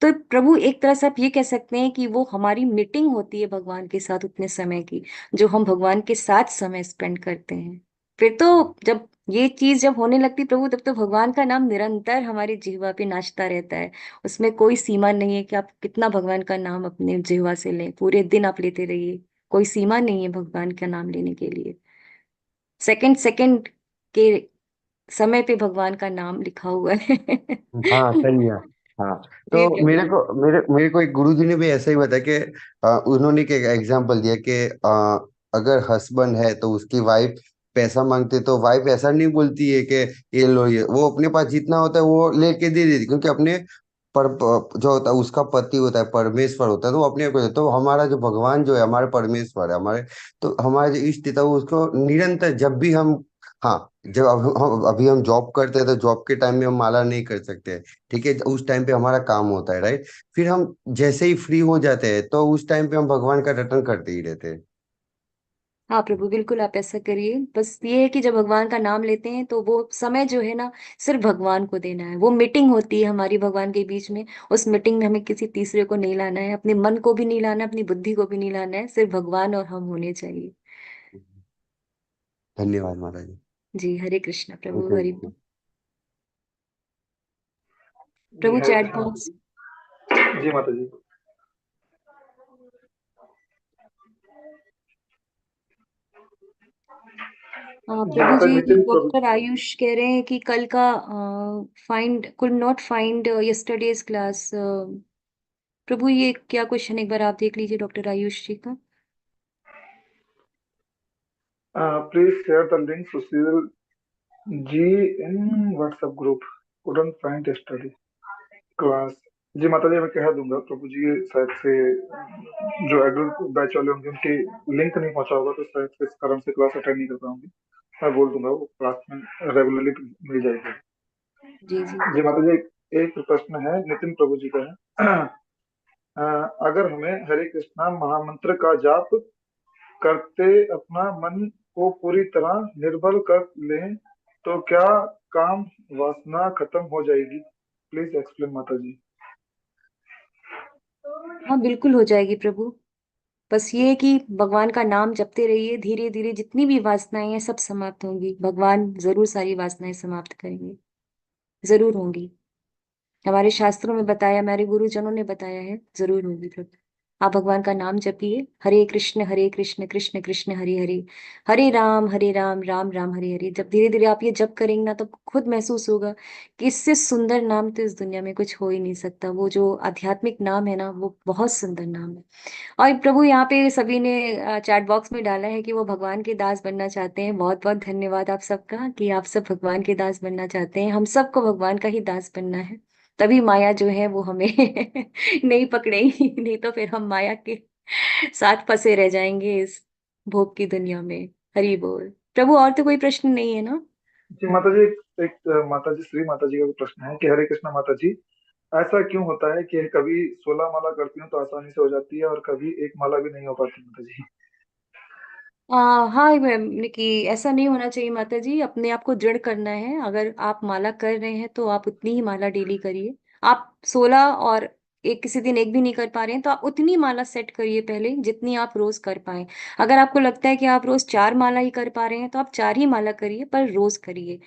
Speaker 1: तो प्रभु, एक तरह से आप ये कह सकते हैं कि वो हमारी मीटिंग होती है भगवान के साथ उतने समय की, जो हम भगवान के साथ समय स्पेंड करते हैं। फिर तो जब ये चीज जब होने लगती प्रभु, तब तो भगवान का नाम निरंतर हमारी जिह्वा पे नाचता रहता है। उसमें कोई सीमा नहीं है कि आप कितना भगवान का नाम अपने जिह्वा से लें, पूरे दिन आप लेते रहिए। कोई सीमा नहीं है भगवान का नाम लेने के लिए। सेकंड सेकंड के समय पे भगवान का नाम लिखा हुआ है।
Speaker 6: हाँ सही है। हाँ।
Speaker 1: जी
Speaker 6: तो
Speaker 1: प्रभु।
Speaker 6: मेरे को एक गुरुजी ने भी ऐसा ही बताया कि उन्होंने एक एग्जांपल दिया कि अगर हस्बैंड है तो उसकी वाइफ पैसा मांगते तो वाइफ ऐसा नहीं बोलती है कि ये लो, ये वो अपने पास जितना होता है वो लेके दे देती, क्योंकि अपने जो होता है उसका पति होता है, परमेश्वर होता है, तो वो अपने को तो हमारा जो भगवान जो है हमारे परमेश्वर है हमारे। तो हमारे जो इष्ट देवता है, वो उसको निरंतर जब भी हम, हाँ, जब अभी हम जॉब करते हैं तो जॉब के टाइम में हम माला नहीं कर सकते। ठीक है, उस टाइम पे हमारा काम होता है, राइट। फिर हम जैसे ही फ्री हो जाते हैं तो उस टाइम पे हम भगवान का रटन करते ही रहते हैं।
Speaker 1: हाँ प्रभु, बिल्कुल आप ऐसा करिए। बस ये है कि जब भगवान का नाम लेते हैं तो वो समय जो है ना, सिर्फ भगवान को देना है। वो मीटिंग होती है हमारी भगवान के बीच में, उस मीटिंग में हमें किसी तीसरे को नहीं लाना है, अपने मन को भी नहीं लाना है, अपनी बुद्धि को भी नहीं लाना है, सिर्फ भगवान और हम होने चाहिए।
Speaker 6: धन्यवाद माता जी।
Speaker 1: जी, हरे कृष्णा प्रभु,
Speaker 6: थैंक
Speaker 1: हरि
Speaker 6: यू।
Speaker 1: बोल।
Speaker 2: जी
Speaker 1: प्रभु
Speaker 2: हरे
Speaker 1: चैट
Speaker 2: कृष्णा
Speaker 1: बॉक्स।
Speaker 2: माता जी। जी माता जी। जी
Speaker 1: प्रभु
Speaker 2: माता
Speaker 1: जी,
Speaker 2: जी, नितिन प्रभु।
Speaker 1: डॉक्टर आयुष कह रहे हैं कि कल का find could not find yesterday's class. प्रभु, ये क्या क्वेश्चन, एक बार आप देख लीजिए डॉक्टर आयुष जी का।
Speaker 2: Please share the link Sushil ji in WhatsApp group. couldn't find yesterday class. जी माता जी, मैं कह दूंगा प्रभु जी, ये शायद से जो एडल्ट बैच वाले होंगे उनके लिंक नहीं पहुंचा होगा, तो शायद से इस कारण से क्लास अटेंड नहीं कर पाऊंगी। मैं बोल दूंगा, वो क्लास में रेगुलरली मिल जाएगी।
Speaker 1: जी जी।
Speaker 2: जी माता जी, एक प्रश्न है, नितिन प्रभु जी का है। अ, अगर हमें हरे कृष्णा महामंत्र का जाप करते अपना मन को पूरी तरह निर्भर कर लें, तो क्या काम वासना खत्म हो जाएगी? प्लीज एक्सप्लेन माता जी।
Speaker 1: हाँ, बिल्कुल हो जाएगी प्रभु। बस ये है कि भगवान का नाम जपते रहिए, धीरे धीरे जितनी भी वासनाएं हैं सब समाप्त होंगी। भगवान जरूर सारी वासनाएं समाप्त करेंगे, जरूर होंगी। हमारे शास्त्रों में बताया, हमारे गुरुजनों ने बताया है, जरूर होगी प्रभु। आप भगवान का नाम जपिए, हरे कृष्ण कृष्ण कृष्ण हरे हरे, हरे राम राम राम हरे हरे। जब धीरे धीरे आप ये जप करेंगे ना, तो खुद महसूस होगा कि इससे सुंदर नाम तो इस दुनिया में कुछ हो ही नहीं सकता। वो जो आध्यात्मिक नाम है ना, वो बहुत सुंदर नाम है। और प्रभु यहाँ पे सभी ने चैट बॉक्स में डाला है कि वो भगवान के दास बनना चाहते हैं। बहुत बहुत धन्यवाद आप सबका कि आप सब भगवान के दास बनना चाहते हैं। हम सबको भगवान का ही दास बनना है, तभी माया जो है वो हमें नहीं पकड़ेगी, नहीं तो फिर हम माया के साथ फंसे रह जाएंगे इस भोग की दुनिया में। हरि बोल प्रभु। और तो कोई प्रश्न नहीं है ना?
Speaker 2: जी माता जी, एक माता जी, श्री माता जी का प्रश्न है कि हरे कृष्णा माता जी, ऐसा क्यों होता है कि कभी 16 माला करती हूँ तो आसानी से हो जाती है और कभी एक माला भी नहीं हो पाती माता जी?
Speaker 1: हाँ मैम, कि ऐसा नहीं होना चाहिए माता जी। अपने आप को दृढ़ करना है। अगर आप माला कर रहे हैं तो आप उतनी ही माला डेली करिए। आप 16 और एक किसी दिन एक भी नहीं कर पा रहे हैं तो आप उतनी माला सेट करिए पहले, जितनी आप रोज कर पाए। अगर आपको लगता है कि आप रोज 4 माला ही कर पा रहे हैं तो आप 4 ही माला करिए, पर रोज करिए।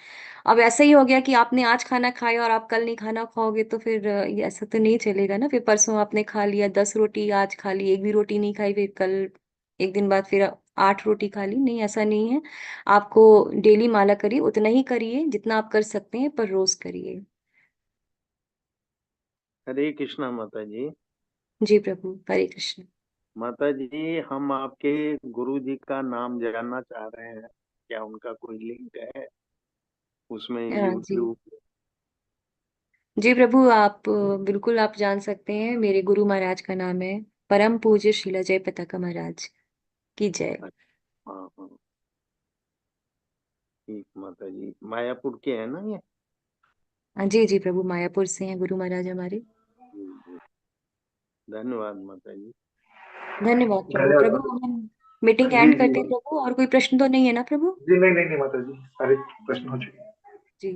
Speaker 1: अब ऐसा ही हो गया कि आपने आज खाना खाया और आप कल नहीं खाना खाओगे तो फिर ये ऐसा तो नहीं चलेगा ना। फिर परसों आपने खा लिया 10 रोटी, आज खा ली एक भी रोटी नहीं खाई, फिर कल एक दिन बाद फिर 8 रोटी खा ली। नहीं, ऐसा नहीं है। आपको डेली माला करिए, उतना ही करिए जितना आप कर सकते हैं, पर रोज करिए।
Speaker 3: हरे कृष्णा माता जी।
Speaker 1: जी प्रभु, हरे कृष्ण।
Speaker 3: माता जी, हम आपके गुरु जी का नाम जानना चाह रहे हैं, क्या उनका कोई लिंक है उसमें?
Speaker 1: जी
Speaker 3: यूट्यूब।
Speaker 1: जी प्रभु, आप बिल्कुल आप जान सकते हैं। मेरे गुरु महाराज का नाम है परम पूज्य शीला जय पताका महाराज की जय।
Speaker 3: हाँ हाँ, ठीक माता जी। मायापुर के है ना ये?
Speaker 1: जी जी प्रभु, मायापुर से हैं गुरु महाराज हमारे।
Speaker 3: जी जी। धन्यवाद माता जी।
Speaker 1: धन्यवाद प्रभु।
Speaker 2: धन्यवाद
Speaker 1: प्रभु,
Speaker 2: माता
Speaker 1: हम मीटिंग
Speaker 2: जी।
Speaker 1: एंड
Speaker 2: जी
Speaker 1: करते हैं प्रभु। और कोई प्रश्न तो नहीं है ना प्रभु?
Speaker 2: जी, नहीं नहीं नहीं माता जी, सारे प्रश्न हो चुके हैं।
Speaker 1: जी,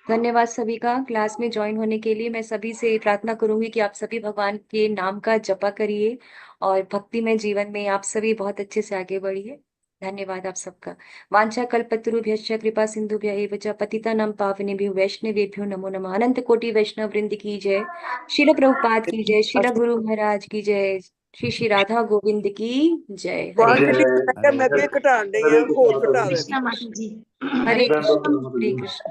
Speaker 1: धन्यवाद सभी का क्लास में ज्वाइन होने के लिए। मैं सभी से प्रार्थना करूंगी कि आप सभी भगवान के नाम का जपा करिए और भक्ति में जीवन में आप सभी बहुत अच्छे से आगे बढ़िए। धन्यवाद आप सबका। वांछा कल्पतरुभ्यश्च कृपा सिंधुभ्य एव च पतितानां पावनेभ्यो वैष्णवेभ्यो नमो नमः। अनंत कोटि वैष्णव वृंद की जय। शिल प्रभुपाद की जय। शिल गुरु महाराज की जय। श्री श्री राधा गोविंद की जय। हरे
Speaker 2: जय
Speaker 1: कृष्ण।
Speaker 7: मैं
Speaker 6: हरे
Speaker 7: भी घटान रही
Speaker 2: हरे
Speaker 7: हूँ,
Speaker 2: कृष्ण
Speaker 7: होर
Speaker 2: माता
Speaker 7: घटा
Speaker 2: जी।
Speaker 7: देना।
Speaker 8: कृष्णा माता जी।
Speaker 1: हरे
Speaker 2: धन्यवाद
Speaker 1: कृष्ण।
Speaker 2: माता
Speaker 1: हरे
Speaker 2: जी।
Speaker 1: कृष्ण।